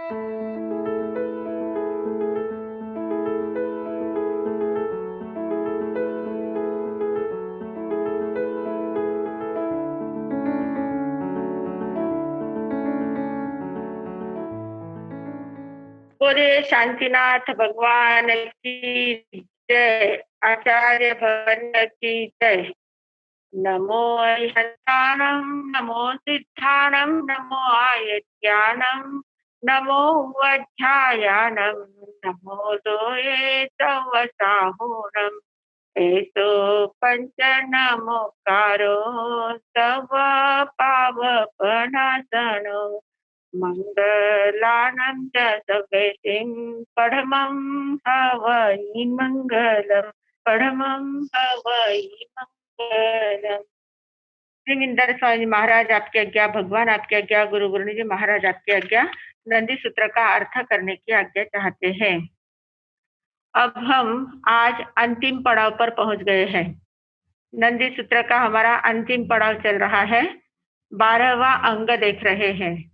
बोले शांतिनाथ भगवान की जय। आचार्य भवन की जय। नमो अरिहंताणं, नमो सिद्धाणं, नमो आयत्याणं, नमो अध्यायाणं, नमो दोये सवसाहूणम्। एतो पंच नमोकारो तव पावपनासनो। मङ्गलानन्द सवेतिं परमं हवै मङ्गलम्। परमं हवै मंगलम। श्रीविंदर स्वामी महाराज आपकी आज्ञा, भगवान आपकी आज्ञा, गुरु गुरुनी जी महाराज आपकी आज्ञा। नंदी सूत्र का अर्थ करने की आज्ञा चाहते हैं। अब हम आज अंतिम पड़ाव पर पहुंच गए हैं। नंदी सूत्र का हमारा अंतिम पड़ाव चल रहा है। 12वां अंग देख रहे हैं।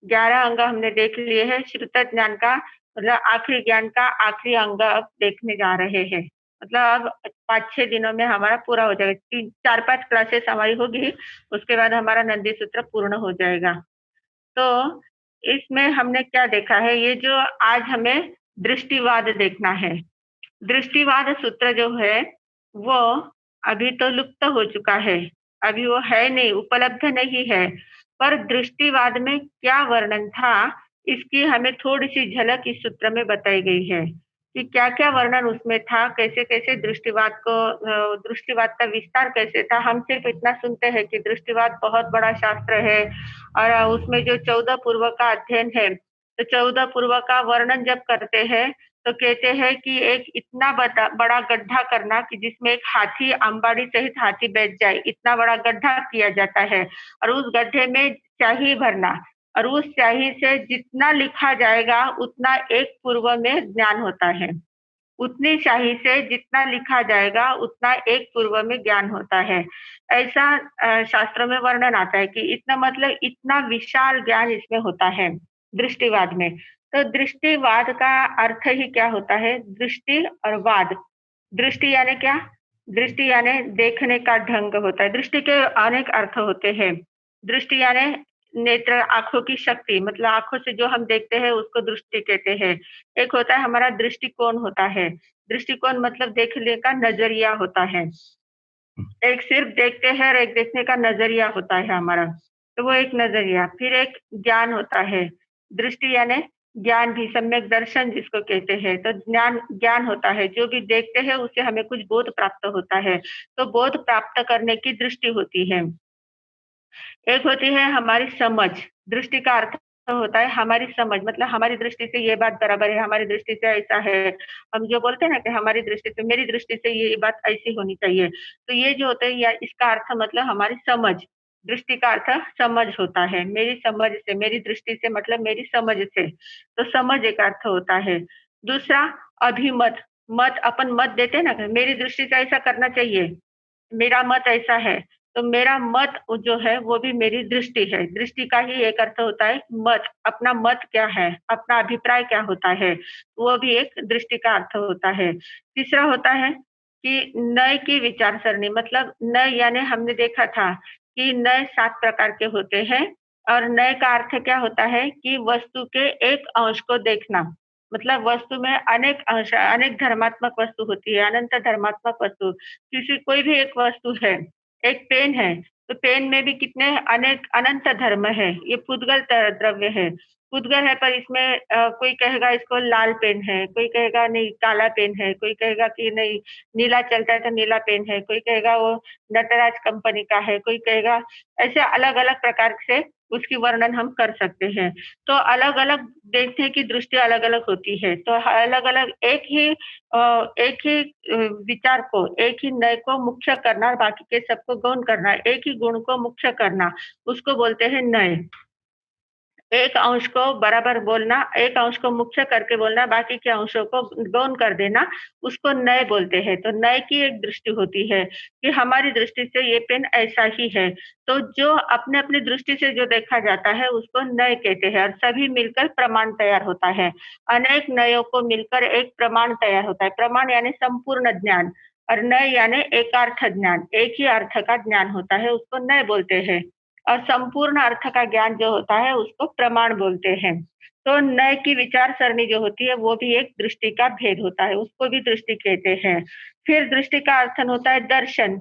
11 अंग हमने देख लिए हैं। श्रुत ज्ञान का मतलब आखिरी ज्ञान का आखिरी अंग अब देखने जा रहे हैं। मतलब अब 5-6 दिनों में हमारा पूरा हो जाएगा। 4-5 क्लासेस हमारी होगी, उसके बाद हमारा नंदी सूत्र पूर्ण हो जाएगा। तो इसमें हमने क्या देखा है, ये जो आज हमें दृष्टिवाद देखना है। दृष्टिवाद सूत्र जो है वो अभी तो लुप्त हो चुका है, अभी वो है नहीं, उपलब्ध नहीं है। पर दृष्टिवाद में क्या वर्णन था, इसकी हमें थोड़ी सी झलक इस सूत्र में बताई गई है कि क्या-क्या वर्णन उसमें था, कैसे-कैसे दृष्टिवाद का विस्तार कैसे था। हम सिर्फ इतना सुनते हैं कि दृष्टिवाद बहुत बड़ा शास्त्र है और उसमें जो 14 पूर्व का अध्ययन है, तो 14 पूर्व का वर्णन जब करते हैं तो कहते हैं कि एक इतना बड़ा गड्ढा करना कि जिसमें एक हाथी अंबाड़ी सहित हाथी बैठ जाए, इतना बड़ा गड्ढा किया जाता है और उस गड्ढे में स्याही भरना और उस स्याही से जितना लिखा जाएगा उतना एक पूर्व में ज्ञान होता है। उतनी स्याही से जितना लिखा जाएगा उतना एक पूर्व में ज्ञान होता है। ऐसा शास्त्रों में वर्णन आता है कि इतना मतलब इतना विशाल ज्ञान इसमें होता है दृष्टिवाद में। तो दृष्टिवाद का अर्थ ही क्या होता है? दृष्टि और वाद। दृष्टि यानी क्या? दृष्टि यानी देखने का ढंग होता है। दृष्टि के अनेक अर्थ होते हैं। दृष्टि यानी नेत्र, आँखों की शक्ति, मतलब आँखों से जो हम देखते हैं उसको दृष्टि कहते हैं। एक होता है हमारा दृष्टिकोण होता है। दृष्टिकोण मतलब देखने का नज़रिया होता है। एक सिर्फ देखते हैं और एक देखने का नज़रिया होता है हमारा, तो वो एक नज़रिया। फिर एक ज्ञान होता है। दृष्टि यानी ज्ञान भी, सम्यक दर्शन जिसको कहते हैं। तो ज्ञान ज्ञान होता है, जो भी देखते हैं उससे हमें कुछ बोध प्राप्त होता है, तो बोध प्राप्त करने की दृष्टि होती है। एक होती है हमारी समझ। दृष्टि का अर्थ होता है हमारी समझ, मतलब हमारी दृष्टि से ये बात बराबर है, हमारी दृष्टि से ऐसा है। हम जो बोलते हैं ना कि हमारी दृष्टि से, मेरी दृष्टि से ये बात ऐसी होनी चाहिए। तो ये जो होता है या इसका अर्थ मतलब हमारी समझ। दृष्टि का अर्थ समझ होता है। मेरी समझ से, मेरी दृष्टि से मतलब मेरी समझ से। तो समझ एक अर्थ होता है। दूसरा अभिमत। मत अपन मत देते हैं ना, कि मेरी दृष्टि से ऐसा करना चाहिए। मेरा मत ऐसा है, तो मेरा मत जो है वो भी मेरी दृष्टि है। दृष्टि का ही एक अर्थ होता है मत, अपना मत क्या है, अपना अभिप्राय क्या होता है, वो भी एक दृष्टि का अर्थ होता है। तीसरा होता है कि नय की विचार सरणी, मतलब नय यानी हमने देखा था कि नय 7 प्रकार के होते हैं और नय का अर्थ क्या होता है कि वस्तु के एक अंश को देखना। मतलब वस्तु में अनेक अंश, अनेक धर्मात्मक वस्तु होती है, अनंत धर्मात्मक वस्तु। किसी कोई भी एक वस्तु है, एक पेन है, तो पेन में भी कितने अनेक अनंत धर्म है। ये पुद्गल द्रव्य है। पुद्गल है पर इसमें कोई कहेगा इसको लाल पेन है, कोई कहेगा नहीं काला पेन है, कोई कहेगा कि नहीं नीला चलता है तो नीला पेन है, कोई कहेगा वो नटराज कंपनी का है, कोई कहेगा, ऐसे अलग-अलग प्रकार से उसकी वर्णन हम कर सकते हैं। तो अलग-अलग देखने की दृष्टि अलग-अलग होती है। तो अलग-अलग एक ही विचार को, एक ही नय को मुख्य करना और बाकी के सबको गौण करना, एक ही गुण को मुख्य करना, उसको बोलते हैं नय। एक अंश को बराबर बोलना, एक अंश को मुख्य करके बोलना, बाकी के अंशों को गौण कर देना, उसको नय बोलते हैं। तो नय की एक दृष्टि होती है कि हमारी दृष्टि से ये पेन ऐसा ही है। तो जो अपने-अपनी दृष्टि से जो देखा जाता है उसको नय कहते हैं और सभी मिलकर प्रमाण तैयार होता है। अनेक नयों को मिलकर एक प्रमाण तैयार होता है। प्रमाण यानी संपूर्ण ज्ञान और नय यानी एकार्थ ज्ञान, एक ही अर्थ का ज्ञान होता है, उसको नय बोलते हैं। और संपूर्ण अर्थ का ज्ञान जो होता है उसको प्रमाण बोलते हैं। तो नय की विचार सरणी जो होती है वो भी एक दृष्टि का भेद होता है, उसको भी दृष्टि कहते हैं। फिर दृष्टि का अर्थन होता है दर्शन।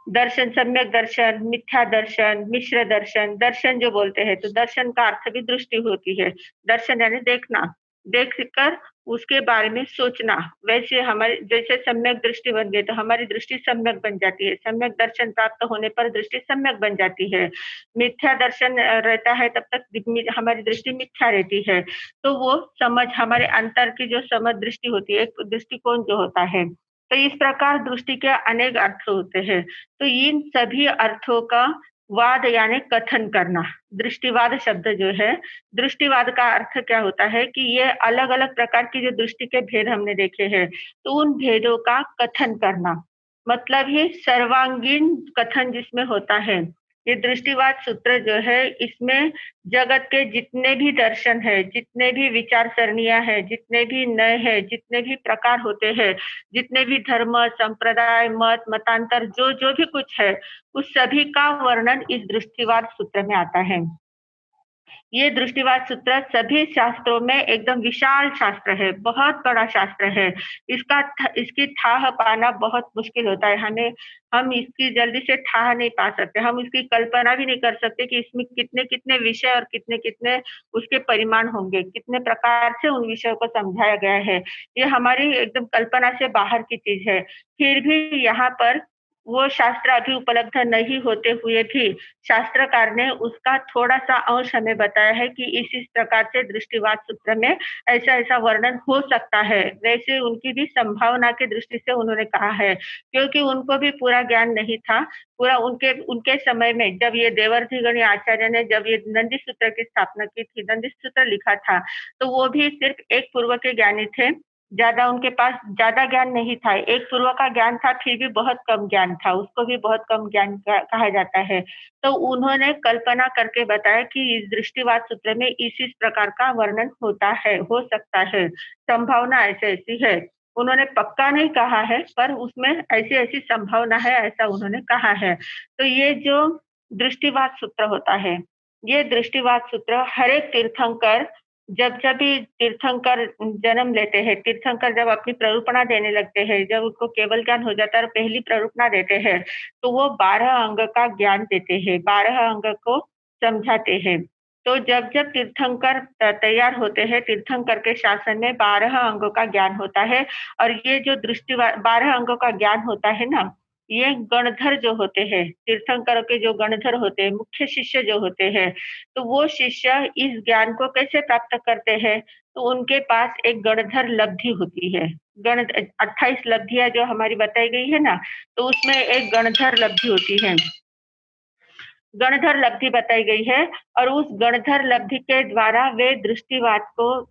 दर्शन, सम्यक दर्शन, मिथ्या दर्शन, मिश्र दर्शन, दर्शन जो बोलते हैं तो दर्शन का अर्थ भी दृष्टि होती है। दर्शन यानी देखना, देख कर उसके बारे में सोचना। वैसे हमारी जैसे सम्यक दृष्टि बन गई तो हमारी दृष्टि सम्यक बन जाती है। सम्यक दर्शन प्राप्त होने पर दृष्टि सम्यक बन जाती है। मिथ्या दर्शन रहता है तब तक हमारी दृष्टि मिथ्या रहती है। तो वो समझ हमारे अंतर की जो समझ दृष्टि होती है, एक दृष्टिकोण जो होता है। तो इस प्रकार दृष्टि के अनेक अर्थ होते हैं। तो इन सभी अर्थों का वाद यानी कथन करना। दृष्टिवाद शब्द जो है, दृष्टिवाद का अर्थ क्या होता है कि ये अलग-अलग प्रकार की जो दृष्टि के भेद हमने देखे हैं, तो उन भेदों का कथन करना। मतलब ही सर्वांगीण कथन जिसमें होता है। ये दृष्टिवाद सूत्र जो है इसमें जगत के जितने भी दर्शन है, जितने भी विचार सरणियाँ हैं, जितने भी नय है, जितने भी प्रकार होते हैं, जितने भी धर्म, संप्रदाय, मत, मतांतर जो भी कुछ है, उस सभी का वर्णन इस दृष्टिवाद सूत्र में आता है। ये दृष्टिवाद सूत्र सभी शास्त्रों में एकदम विशाल शास्त्र है, बहुत बड़ा शास्त्र है। इसकी ठाह पाना बहुत मुश्किल होता है। हम इसकी जल्दी से ठाह नहीं पा सकते। हम इसकी कल्पना भी नहीं कर सकते कि इसमें कितने-कितने विषय और कितने-कितने उसके परिमाण होंगे, कितने प्रकार से उन विषयों को समझाया गया है। ये हमारी एकदम कल्पना से बाहर की चीज़ है। फिर भी यहाँ पर वो शास्त्र अभी उपलब्ध नहीं होते हुए भी शास्त्रकार ने उसका थोड़ा-सा अंश हमें बताया है कि इस प्रकार से दृष्टिवाद सूत्र में ऐसा-ऐसा वर्णन हो सकता है। वैसे उनकी भी संभावना की दृष्टि से उन्होंने कहा है, क्योंकि उनको भी पूरा ज्ञान नहीं था। पूरा उनके उनके समय में जब ये देवर्षिगणि आचार्य ने जब ये नंदी सूत्र की स्थापना की थी, नंदी सूत्र लिखा था, तो वो भी सिर्फ़ एक पूर्व के ज्ञानी थे। ज़्यादा उनके पास ज़्यादा ज्ञान नहीं था। एक पूर्व का ज्ञान था, फिर भी बहुत कम ज्ञान था, उसको भी बहुत कम ज्ञान कहा जाता है। तो उन्होंने कल्पना करके बताया कि इस दृष्टिवाद सूत्र में इस प्रकार का वर्णन होता है, हो सकता है, संभावना ऐसी-ऐसी है। उन्होंने पक्का नहीं कहा है, पर उसमें ऐसी-ऐसी संभावना है, ऐसा उन्होंने कहा है। तो ये जो दृष्टिवाद सूत्र होता है, ये दृष्टिवाद सूत्र हर एक तीर्थंकर जब भी तीर्थंकर जन्म लेते हैं, तीर्थंकर जब अपनी प्ररूपणा देने लगते हैं, जब उनको केवल ज्ञान हो जाता है और पहली प्ररूपणा देते हैं, तो वो 12 अंग का ज्ञान देते हैं, 12 अंग को समझाते हैं। तो जब-जब तीर्थंकर तैयार होते हैं, तीर्थंकर के शासन में 12 अंगों का ज्ञान होता है और ये जो 12 अंगों का ज्ञान होता है ना, ये गणधर जो होते हैं, तीर्थंकरों के जो गणधर होते हैं, मुख्य शिष्य जो होते हैं, तो वो शिष्य इस ज्ञान को कैसे प्राप्त करते हैं? तो उनके पास एक गणधर लब्धि होती है। 28 लब्धियाँ जो हमारी बताई गई है ना, तो उसमें एक गणधर लब्धि होती है। गणधर लब्धि बताई गई है और उस गणधर लब्धि के द्वारा वे दृष्टिवाद को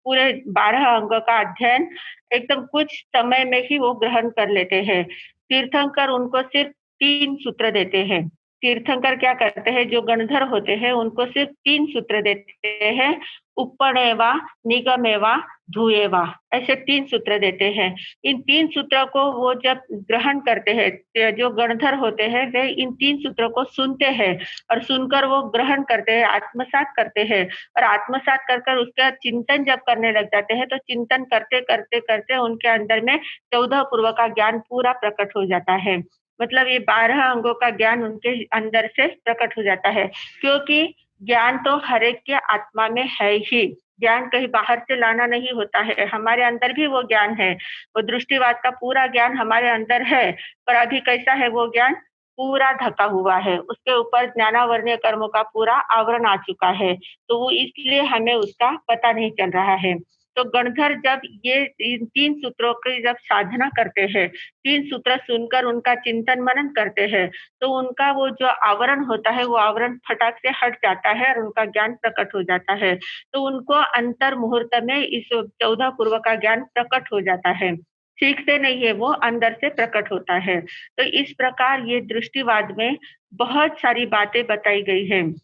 पूरे 12 अंगों का अध्ययन एकदम कुछ समय में ही वो ग्रहण कर लेते हैं। तीर्थंकर उनको सिर्फ 3 सूत्र देते हैं। तीर्थंकर क्या करते हैं, जो गणधर होते हैं, उनको सिर्फ 3 सूत्र देते हैं, उपनेवा, निगमेवा, धुएवा, ऐसे 3 सूत्र देते हैं। इन 3 सूत्रों को वो जब ग्रहण करते हैं, जो गणधर होते हैं, वे इन 3 सूत्रों को सुनते हैं और सुनकर वो ग्रहण करते हैं, आत्मसात करते हैं और आत्मसात कर कर उसका चिंतन जब करने लग जाते हैं, तो चिंतन करते उनके अंदर में 14 पूर्व का ज्ञान पूरा प्रकट हो जाता है। मतलब ये 12 अंगों का ज्ञान उनके अंदर से प्रकट हो जाता है, क्योंकि ज्ञान तो हर एक के आत्मा में है ही। ज्ञान कहीं बाहर से लाना नहीं होता है, हमारे अंदर भी वो ज्ञान है। वो दृष्टिवाद का पूरा ज्ञान हमारे अंदर है, पर अभी कैसा है वो ज्ञान? पूरा ढका हुआ है, उसके ऊपर ज्ञानावर्णीय कर्मों का पूरा आवरण आ चुका है, तो वो इसलिए हमें उसका पता नहीं चल रहा है। तो गणधर जब ये तीन सूत्रों की जब साधना करते हैं, तीन सूत्र सुनकर उनका चिंतन मनन करते हैं, तो उनका वो जो आवरण होता है वो आवरण फटाक से हट जाता है और उनका ज्ञान प्रकट हो जाता है। तो उनको अंतर मुहूर्त में इस 14 पूर्व का ज्ञान प्रकट हो जाता है। सीखते नहीं है, वो अंदर से प्रकट होता है। तो इस प्रकार ये दृष्टिवाद में बहुत सारी बातें बताई गई हैं।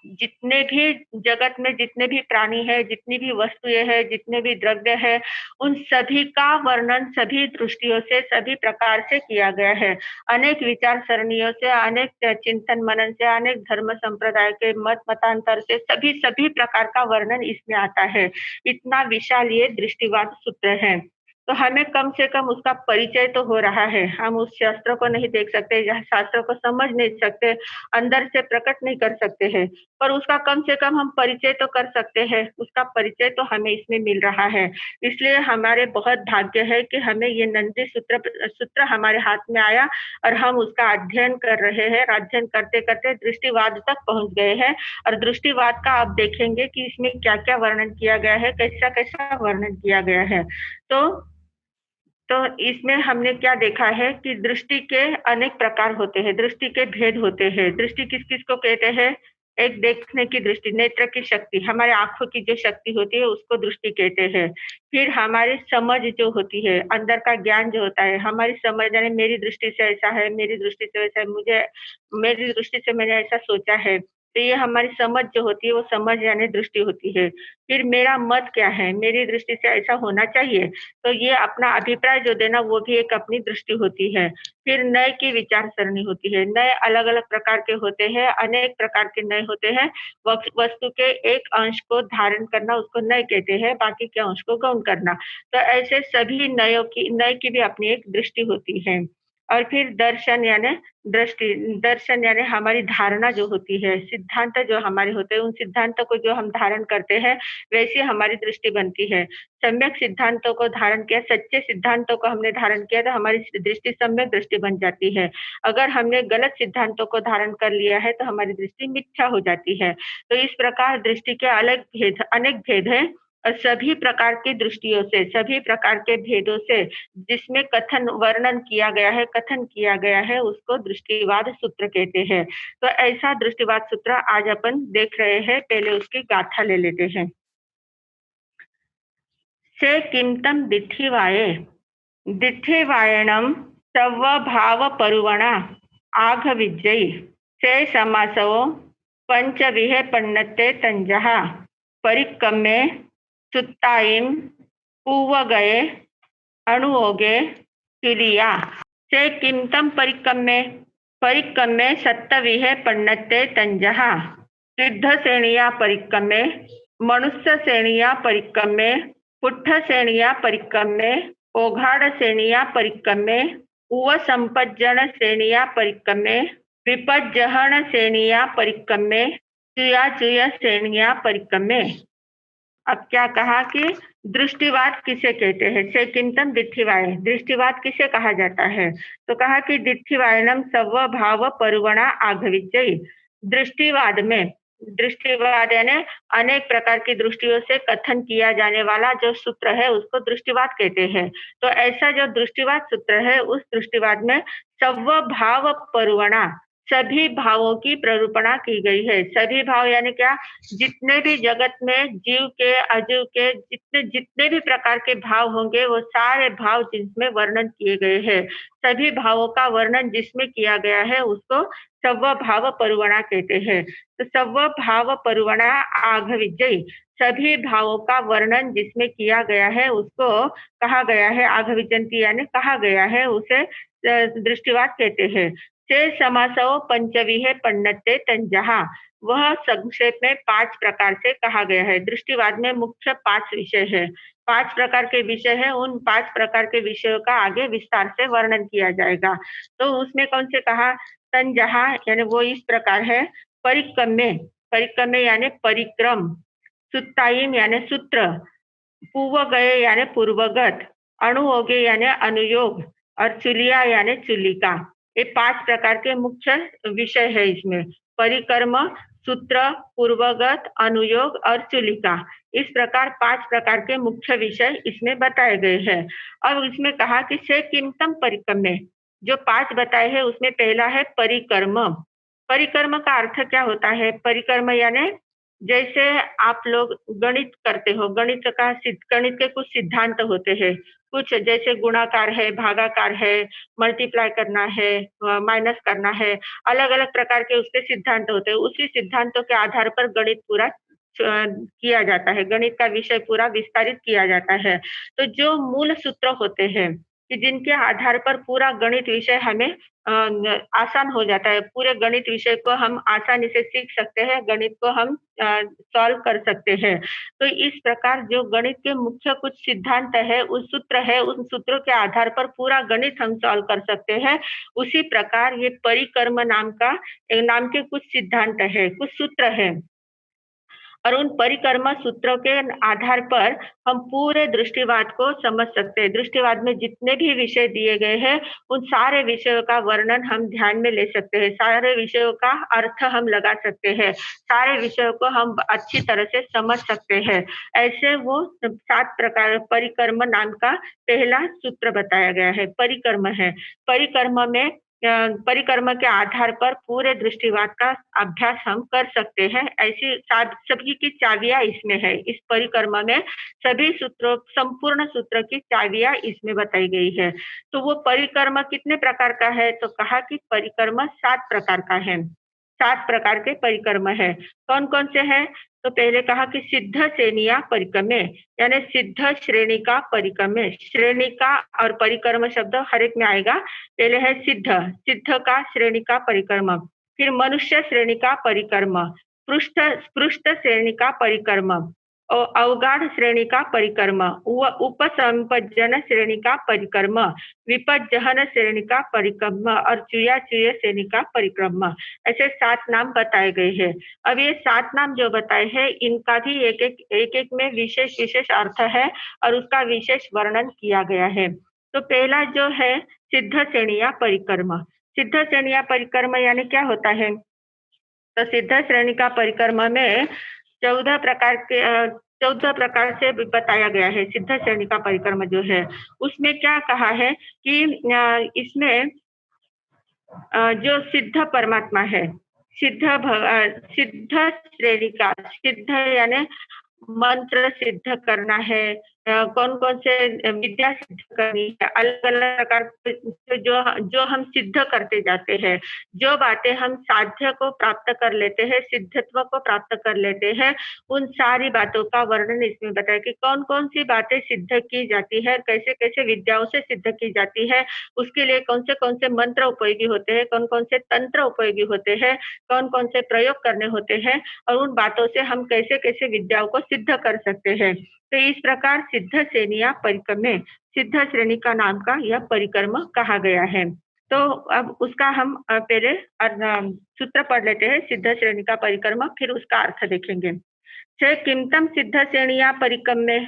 जितने भी जगत में जितने भी प्राणी हैं, जितनी भी वस्तुएँ हैं, जितने भी द्रव्य हैं, उन सभी का वर्णन सभी दृष्टियों से, सभी प्रकार से किया गया है। अनेक विचार सरणियों से, अनेक चिंतन मनन से, अनेक धर्म संप्रदाय के मतांतर से सभी प्रकार का वर्णन इसमें आता है। इतना विशाल ये दृष्टिवाद सूत्र है। तो हमें कम से कम उसका परिचय तो हो रहा है। हम उस शास्त्र को नहीं देख सकते, या शास्त्र को समझ नहीं सकते, अंदर से प्रकट नहीं कर सकते हैं। पर उसका कम से कम हम परिचय तो कर सकते हैं, उसका परिचय तो हमें इसमें मिल रहा है। इसलिए हमारे बहुत भाग्य है कि हमें ये नंदी सूत्र हमारे हाथ में आया और हम उसका अध्ययन कर रहे हैं। अध्ययन करते-करते दृष्टिवाद तक पहुँच गए हैं और दृष्टिवाद का आप देखेंगे कि इसमें क्या-क्या वर्णन किया गया है, कैसा-कैसा वर्णन किया गया है। तो इसमें हमने क्या देखा है कि दृष्टि के अनेक प्रकार होते हैं, दृष्टि के भेद होते हैं। दृष्टि किस-किस को कहते हैं? एक देखने की दृष्टि, नेत्र की शक्ति, हमारे आँखों की जो शक्ति होती है उसको दृष्टि कहते हैं। फिर हमारी समझ जो होती है, अंदर का ज्ञान जो होता है, हमारी समझ यानी मेरी दृष्टि से ऐसा है, मेरी दृष्टि से वैसा है, मेरी दृष्टि से मैंने ऐसा सोचा है। तो ये हमारी समझ जो होती है वो समझ यानी दृष्टि होती है। फिर मेरा मत क्या है? मेरी दृष्टि से ऐसा होना चाहिए। तो ये अपना अभिप्राय जो देना वो भी एक अपनी दृष्टि होती है। फिर नए की विचार सरणी होती है। नए अलग-अलग प्रकार के होते हैं, अनेक प्रकार के नए होते हैं। वस्तु के एक अंश को धारण करना उसको नए कहते हैं, बाकी के अंश को गौण करना। तो ऐसे सभी नए की भी अपनी एक दृष्टि होती है। और फिर दर्शन यानी हमारी धारणा जो होती है, सिद्धांत जो हमारे होते हैं, उन सिद्धांतों को जो हम धारण करते हैं, वैसी हमारी दृष्टि बनती है। सम्यक सिद्धांतों को धारण किया, सच्चे सिद्धांतों को हमने धारण किया तो हमारी दृष्टि सम्यक दृष्टि बन जाती है। अगर हमने गलत सिद्धांतों को धारण कर लिया है तो हमारी दृष्टि मिथ्या हो जाती है। तो इस प्रकार दृष्टि के अनेक भेद हैं और सभी प्रकार की दृष्टियों से, सभी प्रकार के भेदों से जिसमें कथन किया गया है उसको दृष्टिवाद सूत्र कहते हैं। तो ऐसा दृष्टिवाद सूत्र आज अपन देख रहे हैं, पहले उसकी गाथा ले लेते हैं। से किमतं दिठिवाये दिठिवायणं सव्वभावपरुवणा आघविज्जै से समासो पंचविहे पन्नते तंजः परिक्कमे सुत्तायिं पूवगये अणुओगे तुलिया से किमतं परिक्कमे सत्तविहे पन्नते तंजः सिद्ध श्रेणिया परिक्कमे मनुष्य श्रेणिया परिक्कमे पुट्ठ श्रेणिया परिक्कमे ओघाड़ श्रेणिया परिक्कमे उव संपज्जन श्रेणिया परिक्कमे विपज्जहन श्रेणिया परिक्कमे चुया चुया श्रेणिया परिक्कमे। अब क्या कहा कि दृष्टिवाद किसे कहते हैं? से किंतम दिठिवाय, दृष्टिवाद किसे कहा जाता है? तो कहा कि दिठिवायनम सव्वभाव परुवणा आघविज्जै। दृष्टिवाद यानी अनेक प्रकार की दृष्टियों से कथन किया जाने वाला जो सूत्र है उसको दृष्टिवाद कहते हैं। तो ऐसा जो दृष्टिवाद सूत्र है उस दृष्टिवाद में सव्वभाव परुवणा, सभी भावों की प्ररूपणा की गई है। सभी भाव यानी क्या? जितने भी जगत में जीव के अजीव के जितने भी प्रकार के भाव होंगे वो सारे भाव जिसमें वर्णन किए गए हैं, सभी भावों का वर्णन जिसमें किया गया है उसको सव्वभाव परुवणा कहते हैं। तो सव्वभाव परुवणा आघविज्जै, सभी भावों का वर्णन जिसमें किया गया है उसको कहा गया है आघविजंती यानी कहा गया है, उसे दृष्टिवाद कहते हैं। से समासो पंचविहे पन्नते तंजहा, वह संक्षेप में 5 प्रकार से कहा गया है। दृष्टिवाद में मुख्य 5 विषय है, 5 प्रकार के विषय है। उन 5 प्रकार के विषयों का आगे विस्तार से वर्णन किया जाएगा। तो उसमें कौन से कहा? तंजहा यानी वो इस प्रकार है। परिक्रमे यानी परिक्रम, सुत्तायिम यानी सूत्र, पूर्वगये यानी पूर्वगत, अणुयोगे यानी अनुयोग और चुलिया यानी चुलिका। ये 5 प्रकार के मुख्य विषय है इसमें। परिक्रम सूत्र, पूर्वगत, अनुयोग और चुलिका। इस प्रकार 5 प्रकार के मुख्य विषय इसमें बताए गए हैं। अब इसमें कहा कि से किमतम परिकर्मे, जो 5 बताए हैं उसमें पहला है परिकर्म। परिकर्म का अर्थ क्या होता है? परिकर्म यानी जैसे आप लोग गणित करते हो, गणित के कुछ सिद्धांत होते हैं। कुछ जैसे गुणाकार है, भागाकार है, मल्टीप्लाई करना है, माइनस करना है, अलग-अलग प्रकार के उसके सिद्धांत होते हैं। उसी सिद्धांतों के आधार पर गणित पूरा किया जाता है, गणित का विषय पूरा विस्तारित किया जाता है। तो जो मूल सूत्र होते हैं कि जिनके आधार पर पूरा गणित विषय हमें आसान हो जाता है, पूरे गणित विषय को हम आसानी से सीख सकते हैं, गणित को हम सॉल्व कर सकते हैं। तो इस प्रकार जो गणित के मुख्य कुछ सिद्धांत है, उन सूत्रों के आधार पर पूरा गणित हम सॉल्व कर सकते हैं। उसी प्रकार ये परिकर्म नाम के कुछ सिद्धांत है, कुछ सूत्र है। और उन परिकर्म सूत्रों के आधार पर हम पूरे दृष्टिवाद को समझ सकते हैं। दृष्टिवाद में जितने भी विषय दिए गए हैं, उन सारे विषयों का वर्णन हम ध्यान में ले सकते हैं, सारे विषयों का अर्थ हम लगा सकते हैं, सारे विषयों को हम अच्छी तरह से समझ सकते हैं। ऐसे वो 7 प्रकार परिकर्म नाम का पहला सूत्र बताया गया है, परिकर्म है। परिकर्म में परिकर्म के आधार पर पूरे दृष्टिवाद का अभ्यास हम कर सकते हैं। ऐसी सभी की चाबियां इसमें है। इस परिकर्म में संपूर्ण सूत्र की चाबियां इसमें बताई गई है। तो वो परिकर्म कितने प्रकार का है? तो कहा कि परिकर्म 7 प्रकार का है। 7 प्रकार के परिकर्म है। कौन-कौन से हैं? तो पहले कहा कि सिद्ध सेनिया परिकर्मे, यानी सिद्ध श्रेणी का परिकर्मे। श्रेणी का और परिकर्म शब्द हर एक में आएगा। पहले है सिद्ध का श्रेणी का परिकर्म, फिर मनुष्य श्रेणी का परिकर्म, पृष्ठ पृष्ठ श्रेणी का परिकर्म, अवगाढ़ श्रेणी का परिकर्म, उपसंपज्जन श्रेणी का परिकर्म, विपज्जहन श्रेणी का परिकर्म और चुया चुय श्रेणी का परिकर्म। ऐसे 7 नाम बताए गए हैं। अब ये 7 नाम जो बताए हैं, इनका भी एक-एक में विशेष अर्थ है और उसका विशेष वर्णन किया गया है। तो पहला जो है सिद्ध श्रेणिया परिकर्म। सिद्ध श्रेणिया परिकर्म यानी क्या होता है? तो सिद्ध श्रेणी का परिकर्म में 14 प्रकार के 14 प्रकार से बताया गया है। सिद्ध श्रेणी का परिकर्म जो है, उसमें क्या कहा है कि इसमें जो सिद्ध परमात्मा है, सिद्ध श्रेणी का, सिद्ध यानी मंत्र सिद्ध करना है, कौन-कौन से विद्या सिद्ध करनी है, अलग-अलग प्रकार के जो जो हम सिद्ध करते जाते हैं, जो बातें हम साध्य को प्राप्त कर लेते हैं, सिद्धत्व को प्राप्त कर लेते हैं, उन सारी बातों का वर्णन इसमें बताया कि कौन-कौन सी बातें सिद्ध की जाती है, कैसे-कैसे विद्याओं से सिद्ध की जाती है, उसके लिए कौन से मंत्र उपयोगी होते हैं, कौन-कौन से तंत्र उपयोगी होते हैं, कौन-कौन से प्रयोग करने होते हैं और उन बातों से हम कैसे-कैसे विद्याओं को सिद्ध कर सकते हैं। तो इस प्रकार सिद्ध श्रेणिया परिकर्मे, सिद्ध श्रेणी का नाम का यह परिकर्म कहा गया है। तो अब उसका हम पहले सूत्र पढ़ लेते हैं, सिद्ध श्रेणी का परिकर्म, फिर उसका अर्थ देखेंगे। से किमतम सिद्ध श्रेणिया परिकर्मे,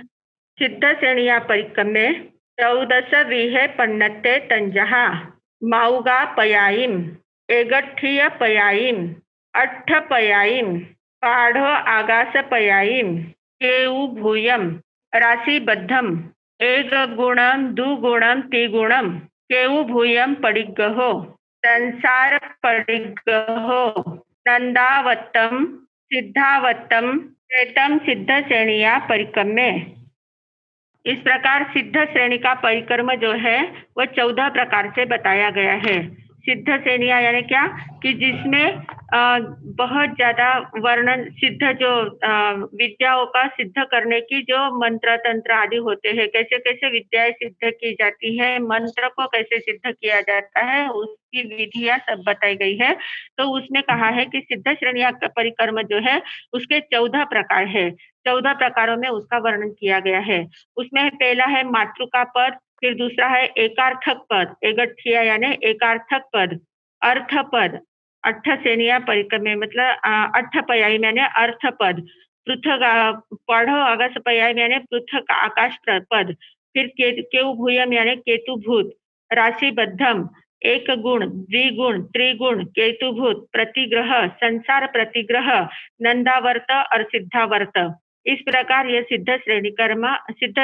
सिद्ध श्रेणिया परिकर्मे 14 वीहे पन्नते तंजहा, माउगा पयायिम, एगठ्ठिय पयायिम, अट्ठ पयायिम, पाढ़ो आगास पयायिम, केऊ भूयम, राशिबद्धम, एक गुणम दुगुणम त्रिगुणम, केऊ भूयम पडिग्गहो, संसार पडिग्गहो, नंदावत्तम, सिद्धावत्तम, श्वेतम सिद्ध श्रेणिया परिकर्मे। इस प्रकार सिद्ध श्रेणी का परिकर्म जो है वह 14 प्रकार से बताया गया है। सिद्ध श्रेणियां यानी क्या कि जिसमें बहुत ज्यादा वर्णन, सिद्ध जो विद्याओं का सिद्ध करने की जो मंत्र तंत्र आदि होते हैं, कैसे कैसे विद्याएं सिद्ध की जाती है, मंत्र को कैसे सिद्ध किया जाता है, उसकी विधियां सब बताई गई है। तो उसमें कहा है कि सिद्ध श्रेणिया का परिकर्म जो है उसके 14 प्रकार है। 14 प्रकारों में उसका वर्णन किया गया है। उसमें पहला है मातृका पद, फिर दूसरा है एकार्थक पद, एगठ्ठिया यानी एकार्थक पद, अर्थ पद, अट्ठ श्रेणिया परिकर्मे मतलब अट्ठ पयायी यानी अर्थ पद, पृथक पढ़ो अगस पयायी यानी पृथक आकाश पद, फिर केतु भूयम यानी केतु भूत, राशिबद्धम एक गुण, द्विगुण, त्रिगुण, केतुभूत, प्रतिग्रह, संसार प्रतिग्रह, नंदावर्त और सिद्धावर्त। इस प्रकार ये सिद्ध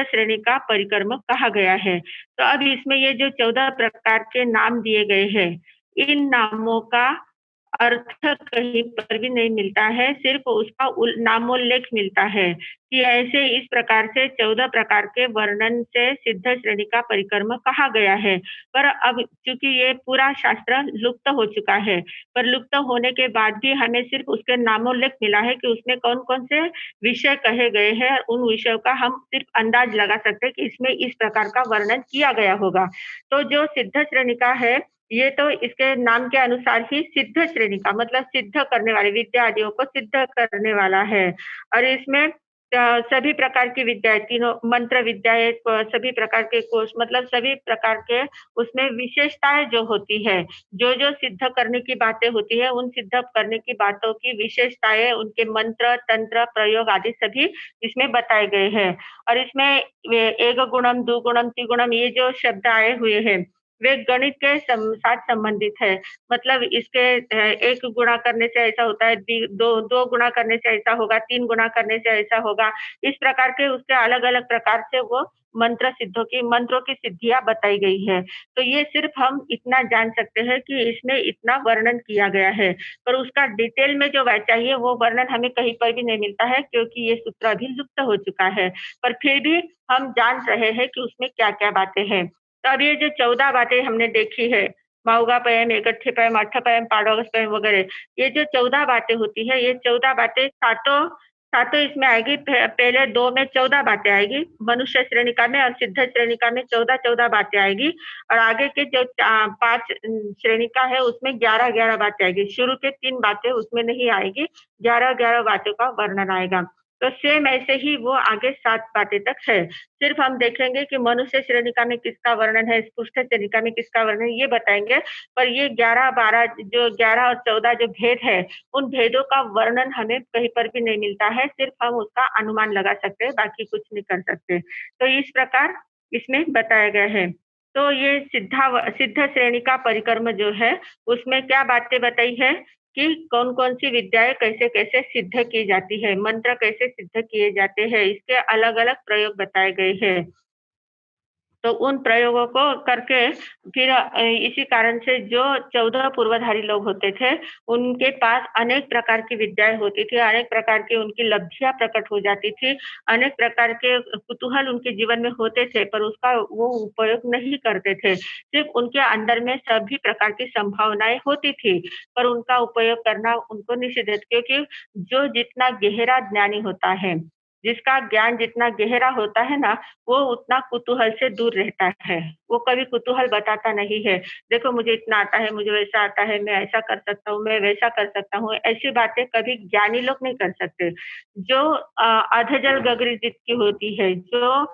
श्रेणी का परिक्रम कहा गया है। तो अब इसमें ये जो 14 प्रकार के नाम दिए गए हैं, इन नामों का अर्थ कहीं पर भी नहीं मिलता है, सिर्फ उसका नामोल्लेख मिलता है कि ऐसे इस प्रकार से 14 प्रकार के वर्णन से सिद्ध श्रेणी का परिक्रम कहा गया है। पर अब चूंकि ये पूरा शास्त्र लुप्त हो चुका है, पर लुप्त होने के बाद भी हमें सिर्फ उसके नामोल्लेख मिला है कि उसमें कौन-कौन से विषय कहे गए हैं, और उन विषयों का हम सिर्फ अंदाज लगा सकते हैं कि इसमें इस प्रकार का वर्णन किया गया होगा। तो जो सिद्ध श्रेणी का है, ये तो इसके नाम के अनुसार ही सिद्ध श्रेणी का मतलब सिद्ध करने वाले, विद्या आदियों को सिद्ध करने वाला है। और इसमें सभी प्रकार की विद्याएँ, तीनों मंत्र विद्याएँ, सभी प्रकार के कोर्स, मतलब सभी प्रकार के उसमें विशेषताएँ जो होती है, जो-जो सिद्ध करने की बातें होती है, उन सिद्ध करने की बातों की विशेषताएँ, उनके मंत्र, तंत्र, प्रयोग आदि सभी इसमें बताए गए हैं। और इसमें एक गुणम, दुगुणम, त्रिगुणम, ये जो शब्द आए हुए हैं, वे गणित के साथ संबंधित है। मतलब इसके 1 गुणा करने से ऐसा होता है, 2 गुणा करने से ऐसा होगा, 3 गुणा करने से ऐसा होगा। इस प्रकार के उसके अलग-अलग प्रकार से वो मंत्रों की सिद्धियाँ बताई गई है। तो ये सिर्फ हम इतना जान सकते हैं कि इसमें इतना वर्णन किया गया है, पर उसका डिटेल में जो चाहिए वो वर्णन हमें कहीं पर भी नहीं मिलता है, क्योंकि ये सूत्र अभी लुप्त हो चुका है। पर फिर भी हम जान रहे हैं कि उसमें क्या-क्या बातें हैं। तो अब ये जो 14 बातें हमने देखी है, माऊगापयम, एकठ्ठेपयम, अट्ठपयम, पाड़ोगसपयम वगैरह, ये जो 14 बातें होती है, ये 14 बातें सातों सातों इसमें आएगी। पहले 2 में 14 बातें आएगी, मनुष्य श्रेणिका में, और सिद्ध श्रेणिका में 14-14 बातें आएगी, और आगे के जो 5 श्रेणिका है उसमें 11-11 बातें आएगी। शुरू के 3 बातें उसमें नहीं आएगी, 11-11 बातों का वर्णन आएगा। तो सेम ऐसे ही वो आगे 7 बातें तक है। सिर्फ हम देखेंगे कि मनुष्य श्रेणिका में किसका वर्णन है, स्पृष्ट श्रेणिका में किसका वर्णन है, ये बताएँगे। पर ये 11-12 जो 11 और 14 जो भेद है, उन भेदों का वर्णन हमें कहीं पर भी नहीं मिलता है, सिर्फ हम उसका अनुमान लगा सकते हैं, बाकी कुछ नहीं कर सकते। तो इस प्रकार इसमें बताया गया है। तो ये सिद्ध श्रेणी का परिक्रम जो है, उसमें क्या बातें बताई है कि कौन-कौन सी विद्याएँ कैसे-कैसे सिद्ध की जाती है, मंत्र कैसे सिद्ध किए जाते हैं, इसके अलग-अलग प्रयोग बताए गए हैं। तो उन प्रयोगों को करके फिर इसी कारण से जो 14 पूर्वधारी लोग होते थे, उनके पास अनेक प्रकार की विद्याएँ होती थी, अनेक प्रकार की उनकी लब्धियाँ प्रकट हो जाती थी, अनेक प्रकार के कुतूहल उनके जीवन में होते थे, पर उसका वो उपयोग नहीं करते थे। सिर्फ़ उनके अंदर में सभी प्रकार की संभावनाएँ होती थी, पर उनका उपयोग करना उनको निषिद्ध है, क्योंकि जो जितना गहरा ज्ञानी होता है, जिसका ज्ञान जितना गहरा होता है ना, वो उतना कुतूहल से दूर रहता है। वो कभी कुतूहल बताता नहीं है। देखो मुझे इतना आता है, मुझे वैसा आता है, मैं ऐसा कर सकता हूँ, मैं वैसा कर सकता हूँ। ऐसी बातें कभी ज्ञानी लोग नहीं कर सकते। जो अधजल गगरी जिसकी होती है, जो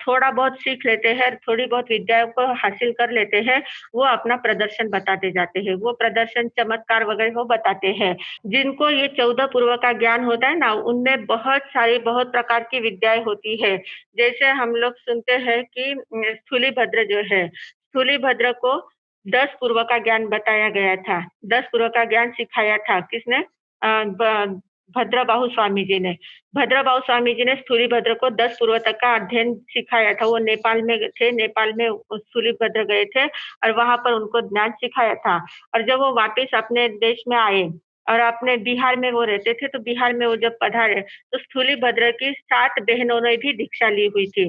थोड़ा बहुत सीख लेते हैं, थोड़ी बहुत विद्याओं को हासिल कर लेते हैं, वो अपना प्रदर्शन बताते जाते हैं। वो प्रदर्शन चमत्कार वगैरह वो बताते हैं। जिनको ये 14 पूर्व का ज्ञान होता है ना, उनमें बहुत प्रकार की विद्याएँ होती है। जैसे हम लोग सुनते हैं कि स्थूलीभद्र जो है, स्थूलीभद्र को 10 पूर्व का ज्ञान बताया गया था। 10 पूर्व का ज्ञान सिखाया था किसने? ब भद्रबाहु स्वामी जी ने। भद्रबाहु स्वामी जी ने स्थूलीभद्र को 10 पूर्व तक का अध्ययन सिखाया था। वो नेपाल में थे, नेपाल में स्थूलीभद्र गए थे और वहाँ पर उनको ज्ञान सिखाया था। और जब वो वापस अपने देश में आए और अपने बिहार में वो रहते थे, तो बिहार में वो जब पधारे, तो स्थूलीभद्र की 7 बहनों ने भी दीक्षा ली हुई थी।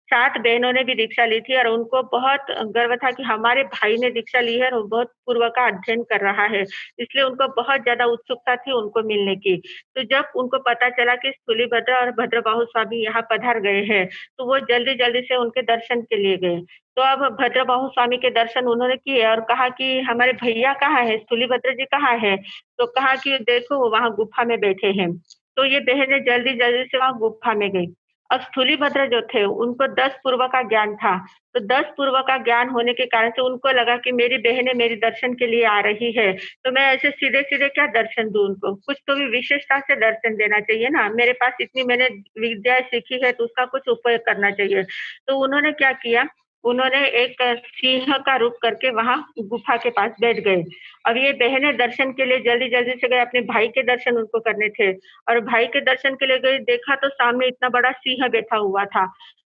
7 बहनों ने भी दीक्षा ली थी और उनको बहुत गर्व था कि हमारे भाई ने दीक्षा ली है और वो बहुत पूर्व का अध्ययन कर रहा है। इसलिए उनको बहुत ज़्यादा उत्सुकता थी उनको मिलने की। तो जब उनको पता चला कि स्थूलीभद्र और भद्रबाहु स्वामी यहाँ पधार गए हैं, तो वो जल्दी-जल्दी से उनके दर्शन के लिए गए। तो अब भद्रबाहु स्वामी के दर्शन उन्होंने किए और कहा कि हमारे भैया कहाँ हैं? स्थूलीभद्र जी कहाँ हैं? तो कहा कि देखो वो वहाँ गुफ़ा में बैठे हैं। तो ये बहनें जल्दी-जल्दी से वहाँ गुफ़ा में गई। अब स्थूलीभद्र जो थे उनको 10 पूर्व का ज्ञान था। तो 10 पूर्व का ज्ञान होने के कारण से उनको लगा कि मेरी बहनें मेरे दर्शन के लिए आ रही है, तो मैं ऐसे सीधे-सीधे क्या दर्शन दूँ उनको? कुछ तो भी विशेषता से दर्शन देना चाहिए ना, मेरे पास इतनी मैंने विद्या सीखी है तो उसका कुछ उपयोग करना चाहिए। तो उन्होंने क्या किया उन्होंने एक सिंह का रूप करके वहां गुफा के पास बैठ गए। अब ये बहनें दर्शन के लिए जल्दी जल्दी से गए, अपने भाई के दर्शन उनको करने थे और भाई के दर्शन के लिए गए, देखा तो सामने इतना बड़ा सिंह बैठा हुआ था।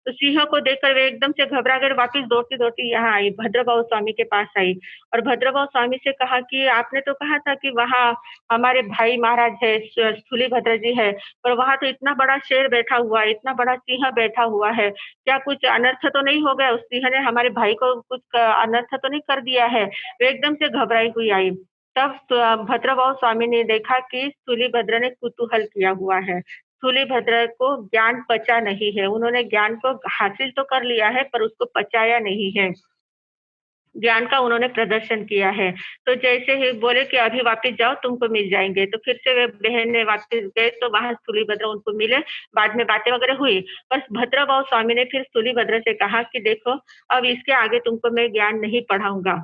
तो सिंह को देखकर वे एकदम से घबरा कर वापिस दौड़ती दौड़ती यहाँ आई, भद्रभाऊ स्वामी के पास आई और भद्रभाऊ स्वामी से कहा कि आपने तो कहा था कि वहाँ हमारे भाई महाराज है, स्थूलीभद्र जी है, पर वहां तो इतना बड़ा शेर बैठा हुआ है, इतना बड़ा सिंह बैठा हुआ है, क्या कुछ अनर्थ तो नहीं हो गया? उस सिंह ने हमारे भाई को कुछ अनर्थ तो नहीं कर दिया है? वे एकदम से घबराई हुई आई। तब भद्रभाऊ स्वामी ने देखा कि स्थूलीभद्र ने कुतूहल किया हुआ है। स्थूलीभद्र को ज्ञान पचा नहीं है, उन्होंने ज्ञान को हासिल तो कर लिया है पर उसको पचाया नहीं है। ज्ञान का उन्होंने प्रदर्शन किया है। तो जैसे ही बोले कि अभी वापस जाओ तुमको मिल जाएँगे, तो फिर से वे बहनें वापस गए तो वहाँ स्थूलीभद्र उनको मिले, बाद में बातें वगैरह हुई। पर भद्रभाऊ स्वामी ने फिर स्थूलीभद्र से कहा कि देखो, अब इसके आगे तुमको मैं ज्ञान नहीं पढ़ाऊँगा।